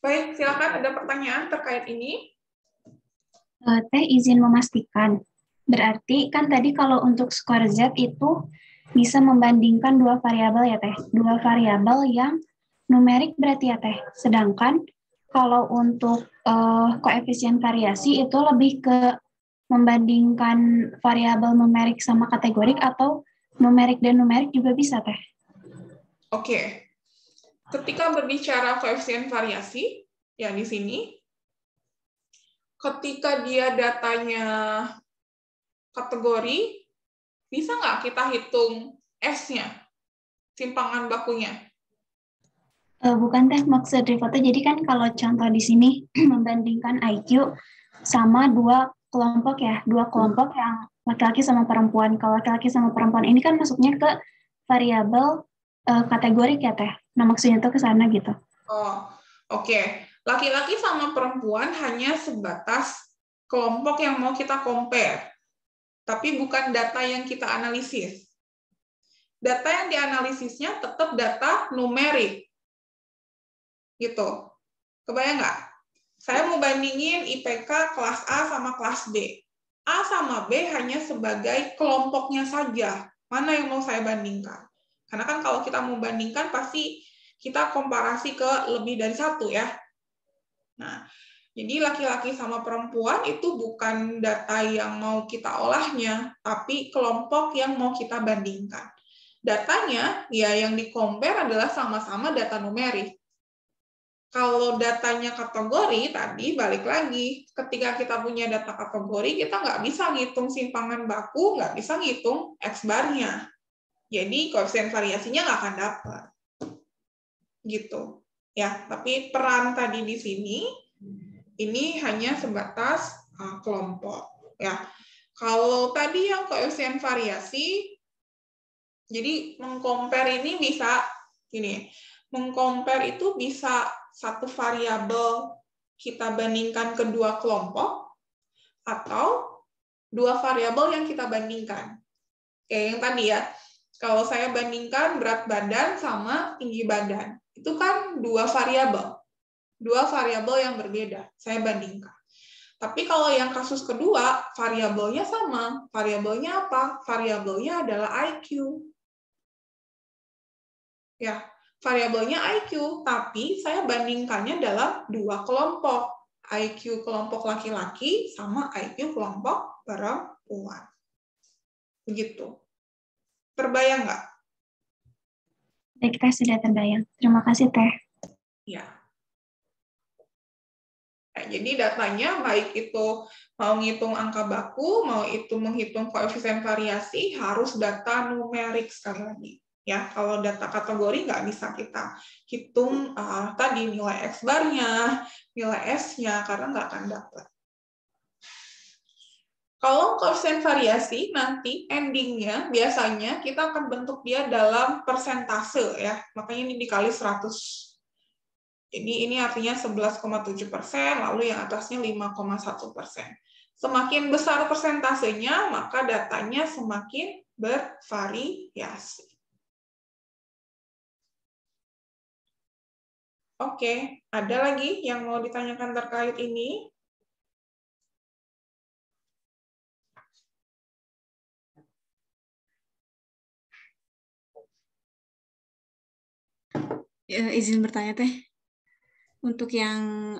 Baik, silakan ada pertanyaan terkait ini. Teh izin memastikan. Berarti kan tadi kalau untuk skor Z itu bisa membandingkan dua variabel ya Teh. Dua variabel yang numerik berarti ya Teh. Sedangkan kalau untuk koefisien variasi itu lebih ke membandingkan variabel numerik sama kategorik atau numerik dan numerik juga bisa Teh. Oke. Ketika berbicara koefisien variasi, ya di sini, ketika dia datanya kategori, bisa nggak kita hitung S-nya, simpangan bakunya? Bukan Teh, maksud Rivoto. Jadi kan kalau contoh di sini membandingkan IQ sama dua kelompok ya, dua kelompok yang laki-laki sama perempuan. Kalau laki-laki sama perempuan ini kan masuknya ke variabel kategorik ya Teh. Nah maksudnya tuh ke sana gitu. Oh, oke. Laki-laki sama perempuan hanya sebatas kelompok yang mau kita compare, tapi bukan data yang kita analisis. Data yang dianalisisnya tetap data numerik. Gitu. Kebayang nggak? Saya mau bandingin IPK kelas A sama kelas B. A sama B hanya sebagai kelompoknya saja. Mana yang mau saya bandingkan? Karena kan kalau kita mau bandingkan, pasti kita komparasi ke lebih dari satu ya. Nah, jadi laki-laki sama perempuan itu bukan data yang mau kita olahnya, tapi kelompok yang mau kita bandingkan. Datanya, ya yang di-compare adalah sama-sama data numerik. Kalau datanya kategori, tadi balik lagi, ketika kita punya data kategori, kita nggak bisa ngitung simpangan baku, nggak bisa ngitung X-bar-nya. Jadi koefisien variasinya nggak akan dapat. Gitu. Ya, tapi peran tadi di sini, ini hanya sebatas kelompok. Ya, kalau tadi yang koefisien variasi, jadi mengcompare ini bisa gini, mengcompare itu bisa satu variabel kita bandingkan kedua kelompok atau dua variabel yang kita bandingkan. Kayak yang tadi ya, kalau saya bandingkan berat badan sama tinggi badan, itu kan dua variabel yang berbeda, saya bandingkan. Tapi kalau yang kasus kedua, variabelnya sama. Variabelnya apa? Variabelnya adalah IQ. Ya, variabelnya IQ, tapi saya bandingkannya dalam dua kelompok. IQ kelompok laki-laki sama IQ kelompok perempuan. Begitu. Terbayang nggak? Baik, Teh, sudah terbayang. Terima kasih, Teh. Ya. Nah, jadi datanya baik itu mau ngitung angka baku, mau itu menghitung koefisien variasi, harus data numerik sekali lagi. Ya, kalau data kategori nggak bisa kita hitung tadi nilai X-bar-nya, nilai S-nya, karena nggak akan dapat. Kalau koefisien variasi, nanti endingnya biasanya kita akan bentuk dia dalam persentase, ya. Makanya ini dikali 100. Jadi ini artinya 11,7%, lalu yang atasnya 5,1%. Semakin besar persentasenya, maka datanya semakin bervariasi. Oke, ada lagi yang mau ditanyakan terkait ini? Izin bertanya Teh, untuk yang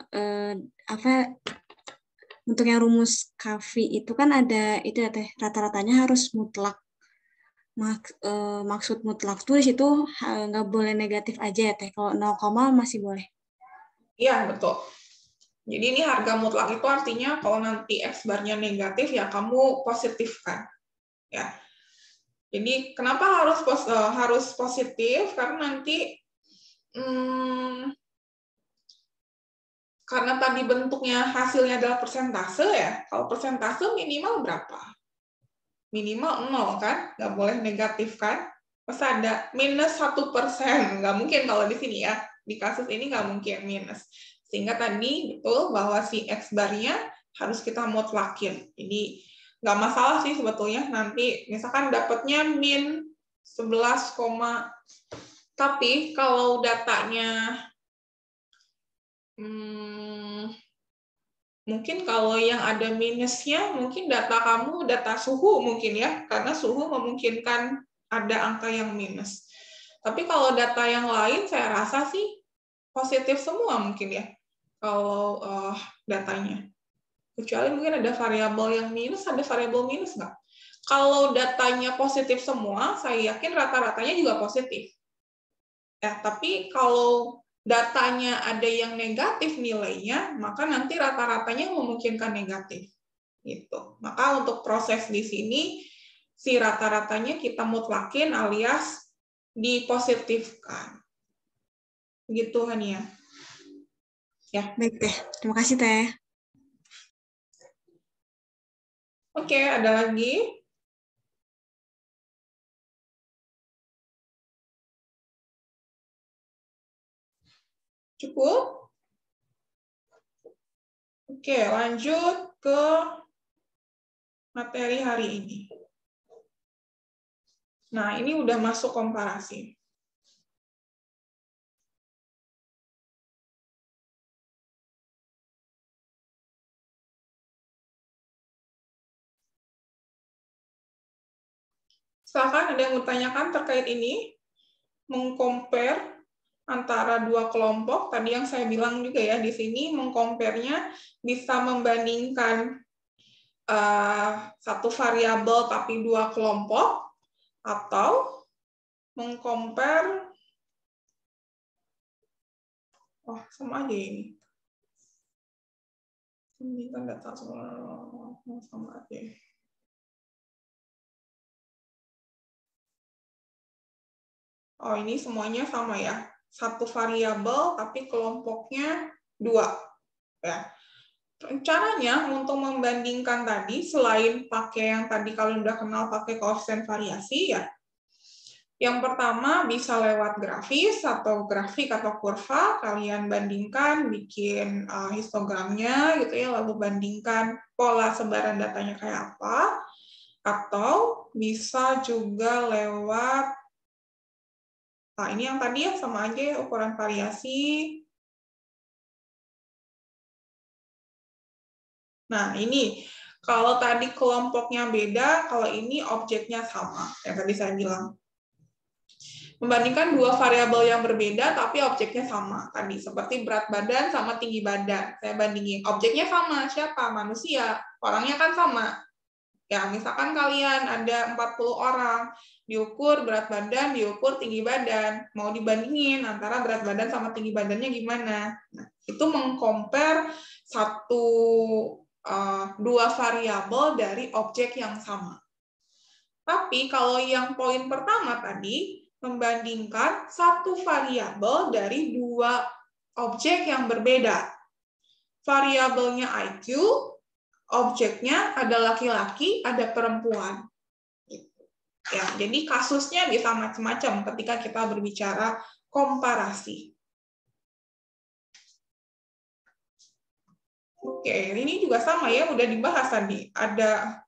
untuk yang rumus Kavi itu kan ada itu ya Teh, rata-ratanya harus mutlak. Maksud mutlak tuh di situ nggak boleh negatif aja ya Teh, kalau 0, masih boleh. Iya, betul. Jadi ini harga mutlak itu artinya kalau nanti X-bar-nya negatif, ya kamu positifkan. Ya. Jadi kenapa harus positif? Karena nanti karena tadi bentuknya hasilnya adalah persentase ya. Kalau persentase minimal berapa? Minimal 0 kan? Nggak boleh negatif kan? Masa ada minus 1%? Nggak mungkin kalau di sini ya. Di kasus ini nggak mungkin minus. Sehingga tadi betul bahwa si X-bar-nya harus kita mutlakin. Jadi nggak masalah sih sebetulnya. Nanti misalkan dapatnya min 11, tapi kalau datanya mungkin kalau yang ada minusnya, mungkin data kamu data suhu mungkin ya, karena suhu memungkinkan ada angka yang minus. Tapi kalau data yang lain saya rasa sih positif semua mungkin ya, kalau datanya. Kecuali mungkin ada variabel yang minus, ada variabel minus nggak? Kalau datanya positif semua, saya yakin rata-ratanya juga positif. Ya, tapi kalau datanya ada yang negatif nilainya, maka nanti rata-ratanya memungkinkan negatif. Gitu. Maka untuk proses di sini, si rata-ratanya kita mutlakin alias dipositifkan. Gitu, Hania. Ya. Baik, Teh. Terima kasih, Teh. Oke, ada lagi? Cukup? Oke, lanjut ke materi hari ini. Nah, ini udah masuk komparasi. Silakan ada yang bertanyakan terkait ini, mengcompare antara dua kelompok. Tadi yang saya bilang juga ya, di sini mengcompare-nya bisa membandingkan satu variabel tapi dua kelompok, atau mengcompare, sama aja ini. Ini kan data sama aja. Oh, ini semuanya sama ya. Satu variabel, tapi kelompoknya dua. Ya. Caranya untuk membandingkan tadi, selain pakai yang tadi kalian udah kenal pakai koefisien variasi, ya. Yang pertama bisa lewat grafis atau grafik atau kurva, kalian bandingkan, bikin histogramnya gitu ya, lalu bandingkan pola sebaran datanya kayak apa. Atau bisa juga lewat ini yang tadi ya sama aja ukuran variasi. Nah, ini kalau tadi kelompoknya beda, kalau ini objeknya sama, yang tadi saya bilang. Membandingkan dua variabel yang berbeda tapi objeknya sama. Tadi seperti berat badan sama tinggi badan. Saya bandingin, objeknya sama, siapa? Manusia. Orangnya kan sama. Ya, misalkan kalian ada 40 orang, diukur berat badan, diukur tinggi badan. Mau dibandingin antara berat badan sama tinggi badannya gimana? Nah, itu mengcompare dua variabel dari objek yang sama. Tapi kalau yang poin pertama tadi, membandingkan satu variabel dari dua objek yang berbeda. Variabelnya IQ, objeknya ada laki-laki, ada perempuan. Ya, jadi kasusnya bisa macam-macam ketika kita berbicara komparasi. Oke, ini juga sama ya, udah dibahas tadi. Ada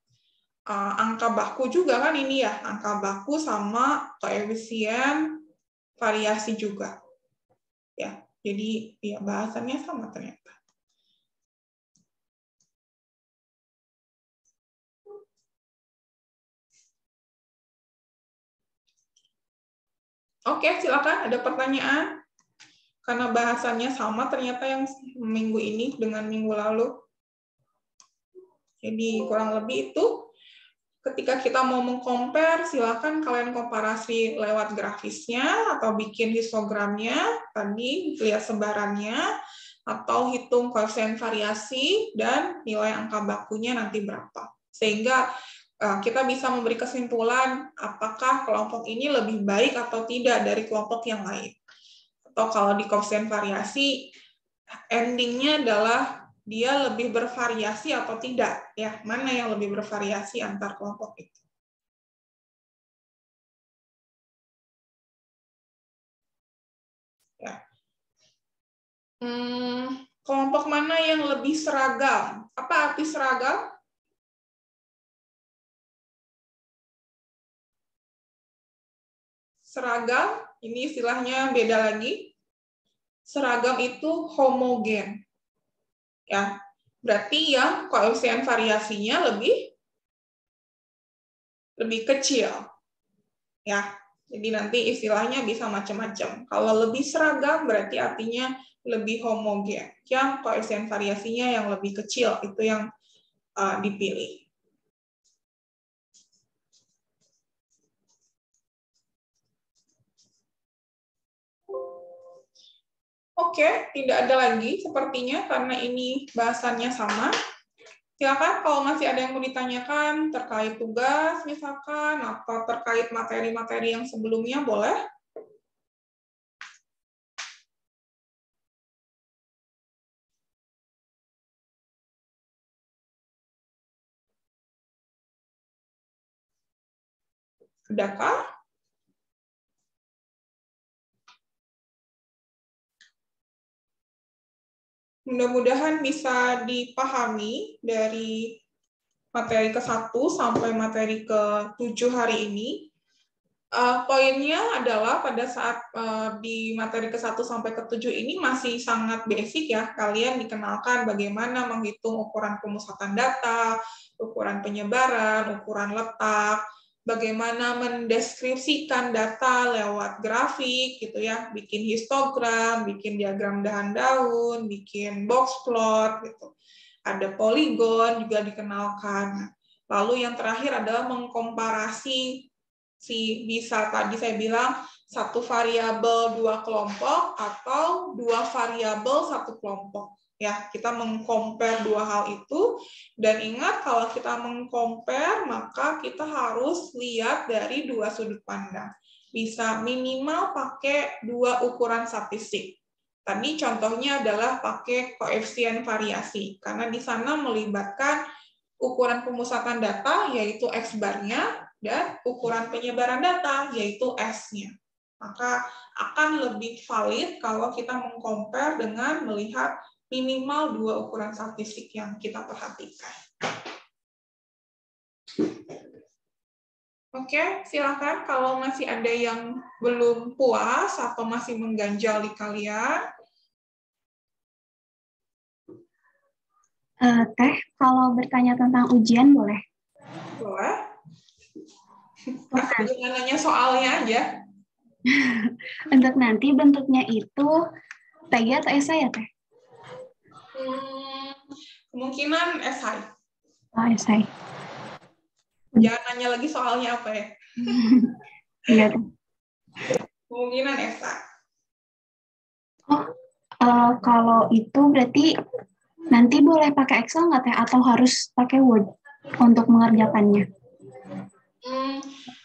angka baku juga kan ini ya, angka baku sama koefisien variasi juga. Ya, jadi ya bahasannya sama ternyata. Oke, silakan ada pertanyaan? Karena bahasannya sama ternyata yang minggu ini dengan minggu lalu. Jadi kurang lebih itu. Ketika kita mau mengcompare, silakan kalian komparasi lewat grafisnya atau bikin histogramnya, tadi lihat sebarannya, atau hitung koefisien variasi dan nilai angka bakunya nanti berapa. Sehingga kita bisa memberi kesimpulan apakah kelompok ini lebih baik atau tidak dari kelompok yang lain. Atau kalau di koefisien variasi, endingnya adalah dia lebih bervariasi atau tidak, ya mana yang lebih bervariasi antar kelompok itu. Ya. Kelompok mana yang lebih seragam? Apa arti seragam? seragam, ini istilahnya beda lagi. Seragam itu homogen. Ya, berarti yang koefisien variasinya lebih kecil. Ya, jadi nanti istilahnya bisa macam-macam. Kalau lebih seragam berarti artinya lebih homogen. Yang koefisien variasinya yang lebih kecil itu yang dipilih. Oke, tidak ada lagi sepertinya karena ini bahasannya sama. Silakan kalau masih ada yang mau ditanyakan terkait tugas misalkan atau terkait materi-materi yang sebelumnya boleh. Sudahkah? Mudah-mudahan bisa dipahami dari materi ke-1 sampai materi ke-7 hari ini. Poinnya adalah pada saat di materi ke-1 sampai ke-7 ini masih sangat basic ya. Kalian dikenalkan bagaimana menghitung ukuran pemusatan data, ukuran penyebaran, ukuran letak, bagaimana mendeskripsikan data lewat grafik gitu ya, bikin histogram, bikin diagram dahan daun, bikin box plot gitu. Ada poligon juga dikenalkan. Lalu yang terakhir adalah mengkomparasi bisa tadi saya bilang satu variabel dua kelompok atau dua variabel satu kelompok. Ya, kita mengcompare dua hal itu, dan ingat kalau kita mengcompare maka kita harus lihat dari dua sudut pandang. Bisa minimal pakai dua ukuran statistik. Tadi contohnya adalah pakai koefisien variasi, karena di sana melibatkan ukuran pemusatan data, yaitu X-bar-nya, dan ukuran penyebaran data, yaitu S-nya. Maka akan lebih valid kalau kita mengcompare dengan melihat minimal dua ukuran statistik yang kita perhatikan. Oke, silakan kalau masih ada yang belum puas atau masih mengganjal di kalian. Teh, kalau bertanya tentang ujian boleh? Boleh. Jangan nanya soalnya aja. Untuk nanti bentuknya itu TG atau esai ya, Teh? Kemungkinan esai. Oh, esai. Jangan nanya lagi soalnya apa ya. Iya, Teh. Kemungkinan esai. Oh, kalau itu berarti nanti boleh pakai Excel nggak, Teh? Atau harus pakai Word untuk mengerjakannya?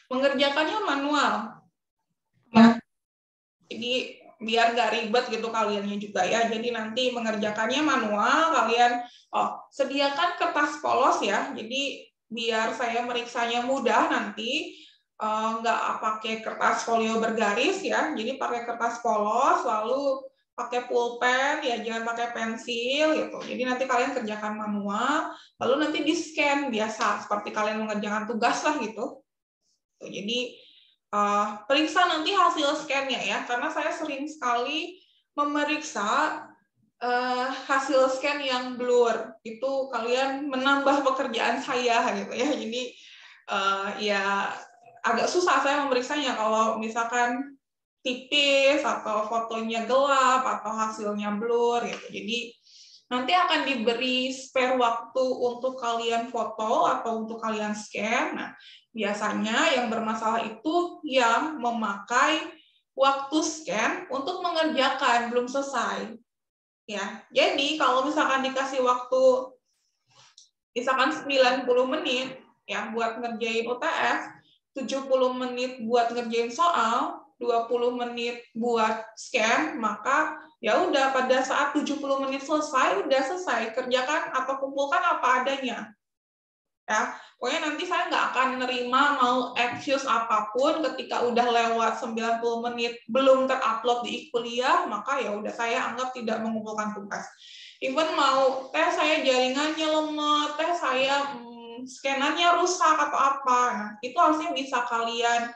Mengerjakannya manual. Ya. Jadi biar nggak ribet gitu kaliannya juga ya. Jadi nanti mengerjakannya manual, kalian sediakan kertas polos ya. Jadi biar saya meriksanya mudah nanti, nggak pakai kertas folio bergaris ya. Jadi pakai kertas polos, lalu pakai pulpen ya, jangan pakai pensil gitu. Jadi nanti kalian kerjakan manual, lalu nanti di scan biasa seperti kalian mengerjakan tugas lah gitu. Jadi periksa nanti hasil scan-nya ya, karena saya sering sekali memeriksa hasil scan yang blur. Itu kalian menambah pekerjaan saya gitu ya. Jadi ya agak susah saya memeriksanya kalau misalkan tipis atau fotonya gelap atau hasilnya blur gitu. Jadi nanti akan diberi spare waktu untuk kalian foto atau untuk kalian scan. Nah, biasanya yang bermasalah itu yang memakai waktu scan untuk mengerjakan belum selesai. Ya, jadi kalau misalkan dikasih waktu misalkan 90 menit ya buat ngerjain UTS, 70 menit buat ngerjain soal, 20 menit buat scan, maka ya udah pada saat 70 menit selesai, udah selesai, kerjakan atau kumpulkan apa adanya. Ya, pokoknya nanti saya nggak akan nerima mau excuse apapun ketika udah lewat 90 menit belum terupload di kuliah, maka ya udah saya anggap tidak mengumpulkan tugas. Even mau teh saya jaringannya lemot, teh saya scannernya rusak atau apa, nah itu harusnya bisa kalian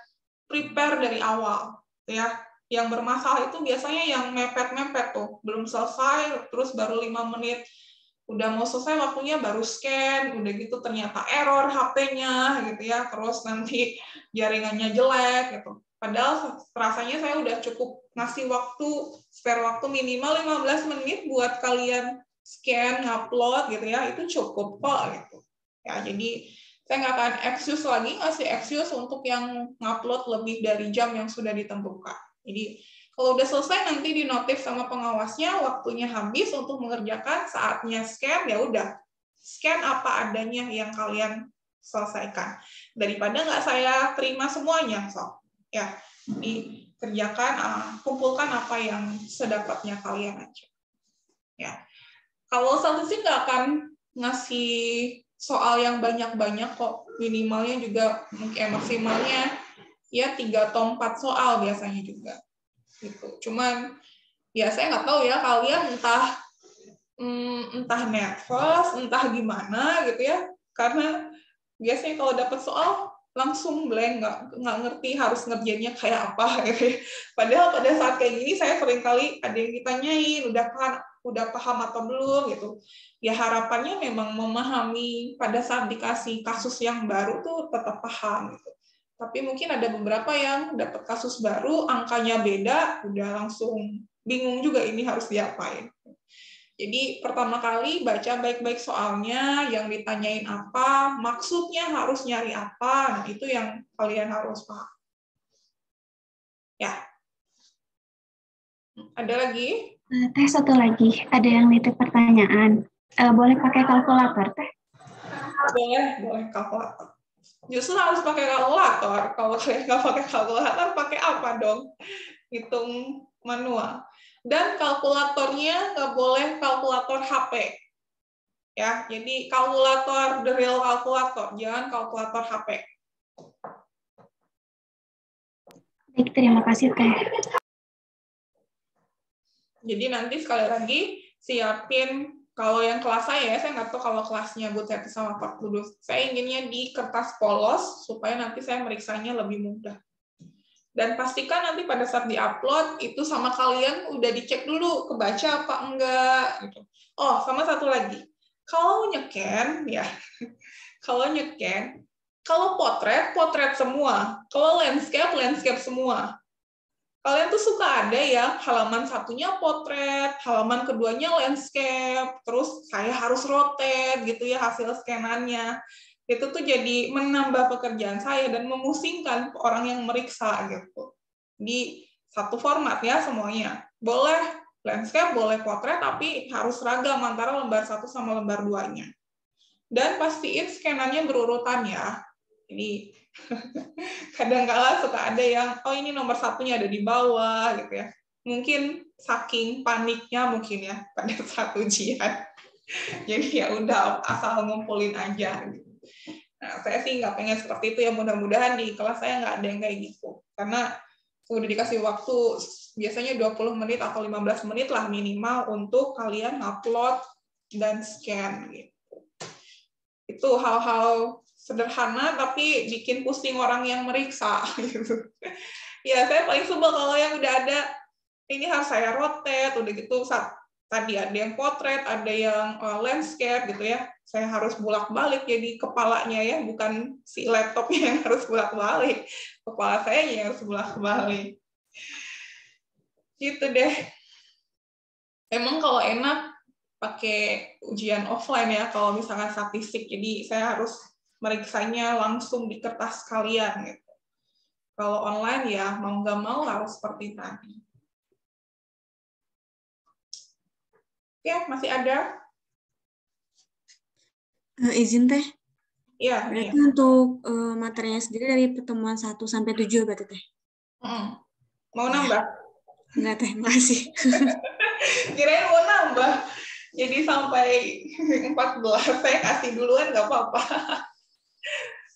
prepare dari awal, ya. Yang bermasalah itu biasanya yang mepet-mepet tuh, belum selesai, terus baru 5 menit, udah mau selesai waktunya baru scan, udah gitu ternyata error HP-nya gitu ya, terus nanti jaringannya jelek gitu. Padahal rasanya saya udah cukup ngasih waktu, spare waktu minimal 15 menit buat kalian scan, upload gitu ya, itu cukup kok gitu. Ya, jadi saya nggak akan excuse lagi, ngasih excuse untuk yang ngupload lebih dari jam yang sudah ditentukan. Jadi kalau udah selesai nanti di notif sama pengawasnya, waktunya habis untuk mengerjakan, saatnya scan, ya udah. Scan apa adanya yang kalian selesaikan. Daripada nggak saya terima semuanya, so. Ya, dikerjakan, kumpulkan apa yang sedapatnya kalian aja. Ya. Kalau statistik nggak akan ngasih soal yang banyak-banyak kok, minimalnya juga mungkin maksimalnya ya 3 atau 4 soal biasanya juga gitu. Cuman ya saya nggak tahu ya, kalian entah nervous, entah gimana gitu ya, karena biasanya kalau dapat soal langsung blank, nggak ngerti harus ngerjainnya kayak apa gitu ya. Padahal pada saat kayak gini saya sering kali ada yang ditanyain udah paham atau belum gitu. Ya harapannya memang memahami pada saat dikasih kasus yang baru tuh tetap paham gitu. Tapi mungkin ada beberapa yang dapat kasus baru, angkanya beda, udah langsung bingung juga ini harus diapain. Jadi pertama kali baca baik-baik soalnya, yang ditanyain apa, maksudnya harus nyari apa, nah itu yang kalian harus paham. Ya. Ada lagi? Teh, satu lagi, ada yang nitip pertanyaan. Boleh pakai kalkulator, Teh? Boleh kalkulator. Justru harus pakai kalkulator. Kalau kalian nggak pakai kalkulator, pakai apa dong? Hitung manual. Dan kalkulatornya nggak boleh kalkulator HP. Ya, jadi kalkulator, the real kalkulator, jangan kalkulator HP. Baik, terima kasih, Teh. Jadi nanti sekali lagi siapin, kalau yang kelas saya nggak tahu kalau kelasnya Bu Teti sama Pak Kudus, saya inginnya di kertas polos supaya nanti saya meriksanya lebih mudah. Dan pastikan nanti pada saat diupload itu sama kalian udah dicek dulu kebaca apa enggak gitu. Oh, sama satu lagi. Kalau nyeken ya. Kalau potret semua. Kalau landscape semua. Kalian tuh suka ada ya halaman satunya potret, halaman keduanya landscape, terus saya harus rotate gitu ya hasil scanannya. Itu tuh jadi menambah pekerjaan saya dan memusingkan orang yang meriksa gitu. Di satu format ya semuanya. Boleh landscape, boleh potret, tapi harus ragam antara lembar 1 sama lembar 2-nya. Dan pastiin scanannya berurutan ya. Jadi kadang-kala suka ada yang, oh ini nomor 1-nya ada di bawah gitu ya. Mungkin saking paniknya mungkin ya pada saat ujian. Jadi ya udah asal ngumpulin aja. Gitu. Nah, saya sih nggak pengen seperti itu ya, mudah-mudahan di kelas saya nggak ada yang kayak gitu. Karena udah dikasih waktu biasanya 20 menit atau 15 menit lah minimal untuk kalian upload dan scan gitu. Itu hal-hal sederhana tapi bikin pusing orang yang meriksa gitu. Ya, saya paling sebel kalau yang udah ada ini harus saya rotate, udah gitu tadi ada yang potret, ada yang landscape gitu ya. Saya harus bolak-balik jadi kepalanya ya, bukan si laptopnya yang harus bolak-balik. Kepala saya yang harus bolak-balik. Gitu deh. Emang kalau enak pakai ujian offline ya, kalau misalkan statistik. Jadi saya harus meriksanya langsung di kertas kalian gitu. Kalau online ya mau nggak mau harus seperti tadi. Ya, masih ada? Izin Teh. Iya. Berarti untuk materinya sendiri dari pertemuan 1 sampai 7 berarti Teh? Mau nambah? Enggak Teh, makasih. Kirain mau nambah. Jadi sampai 14, saya kasih duluan nggak apa-apa.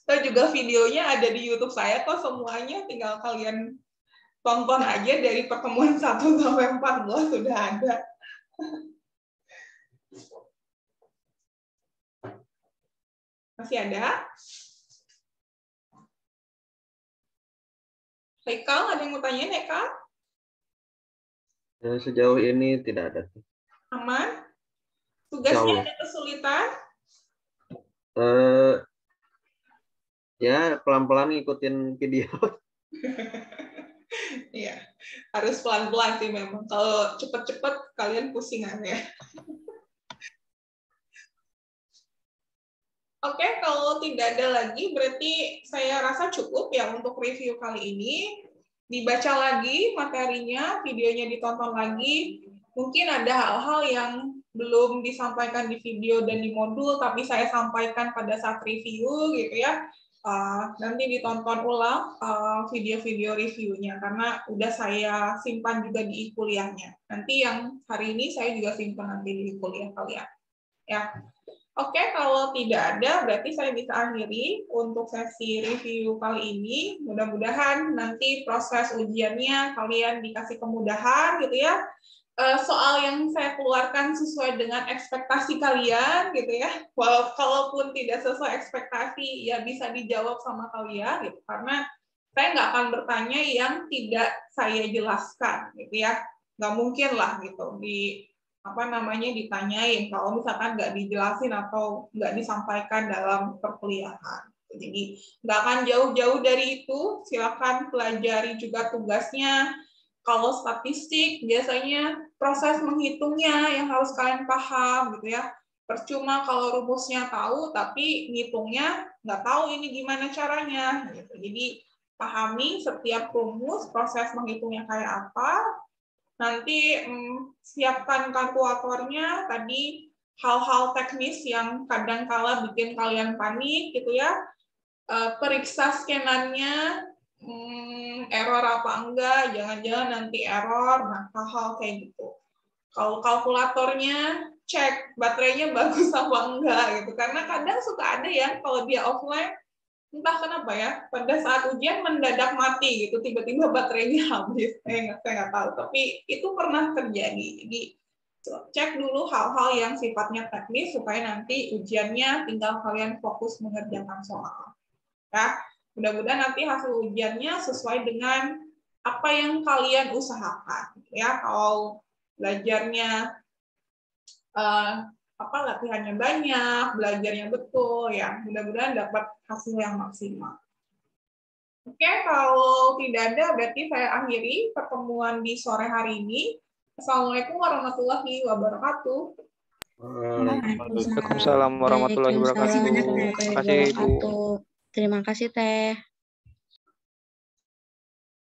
Saya juga videonya ada di YouTube saya kok semuanya, tinggal kalian tonton aja dari pertemuan 1 sampai 14 sudah ada. Masih ada? Haikal, ada yang mau tanya, Haikal? Sejauh ini tidak ada. Aman? Tugasnya ada kesulitan? Ya, pelan-pelan ngikutin video. Iya, harus pelan-pelan sih memang. Kalau cepet-cepet kalian pusingan ya. Oke, kalau tidak ada lagi, berarti saya rasa cukup ya untuk review kali ini. Dibaca lagi materinya, videonya ditonton lagi. Mungkin ada hal-hal yang belum disampaikan di video dan di modul, tapi saya sampaikan pada saat review gitu ya. Nanti ditonton ulang video-video reviewnya, karena udah saya simpan juga di kuliahnya. Nanti yang hari ini saya juga simpan nanti di kuliah kalian. Ya. Oke, kalau tidak ada, berarti saya bisa akhiri untuk sesi review kali ini. Mudah-mudahan nanti proses ujiannya kalian dikasih kemudahan gitu ya. Soal yang saya keluarkan sesuai dengan ekspektasi kalian gitu ya. Kalaupun tidak sesuai ekspektasi, ya bisa dijawab sama kalian gitu. Karena saya nggak akan bertanya yang tidak saya jelaskan gitu ya. Nggak mungkin lah gitu ditanyain kalau misalkan nggak dijelasin atau nggak disampaikan dalam perkuliahan. Jadi nggak akan jauh-jauh dari itu. Silakan pelajari juga tugasnya. Kalau statistik biasanya proses menghitungnya yang harus kalian paham gitu ya. Percuma kalau rumusnya tahu tapi ngitungnya nggak tahu ini gimana caranya. Gitu. Jadi pahami setiap rumus, proses menghitungnya kayak apa. Nanti siapkan kalkulatornya, tadi hal-hal teknis yang kadang kala bikin kalian panik gitu ya. Periksa scannernya, error apa enggak, jangan-jangan nanti error, nah hal-hal kayak gitu. Kalau kalkulatornya, cek baterainya bagus apa enggak gitu. Karena kadang suka ada ya kalau dia offline, entah kenapa ya, pada saat ujian mendadak mati gitu, tiba-tiba baterainya habis. Saya nggak tahu, tapi itu pernah terjadi. Jadi cek dulu hal-hal yang sifatnya teknis supaya nanti ujiannya tinggal kalian fokus mengerjakan soal. Ya, mudah-mudahan nanti hasil ujiannya sesuai dengan apa yang kalian usahakan. Ya, kalau belajarnya latihannya banyak, belajarnya betul, ya mudah-mudahan dapat hasil yang maksimal. Oke, kalau tidak ada, berarti saya akhiri pertemuan di sore hari ini. Assalamualaikum warahmatullahi wabarakatuh. Waalaikumsalam warahmatullahi wabarakatuh. Terima kasih, Ibu. Terima kasih, Teh.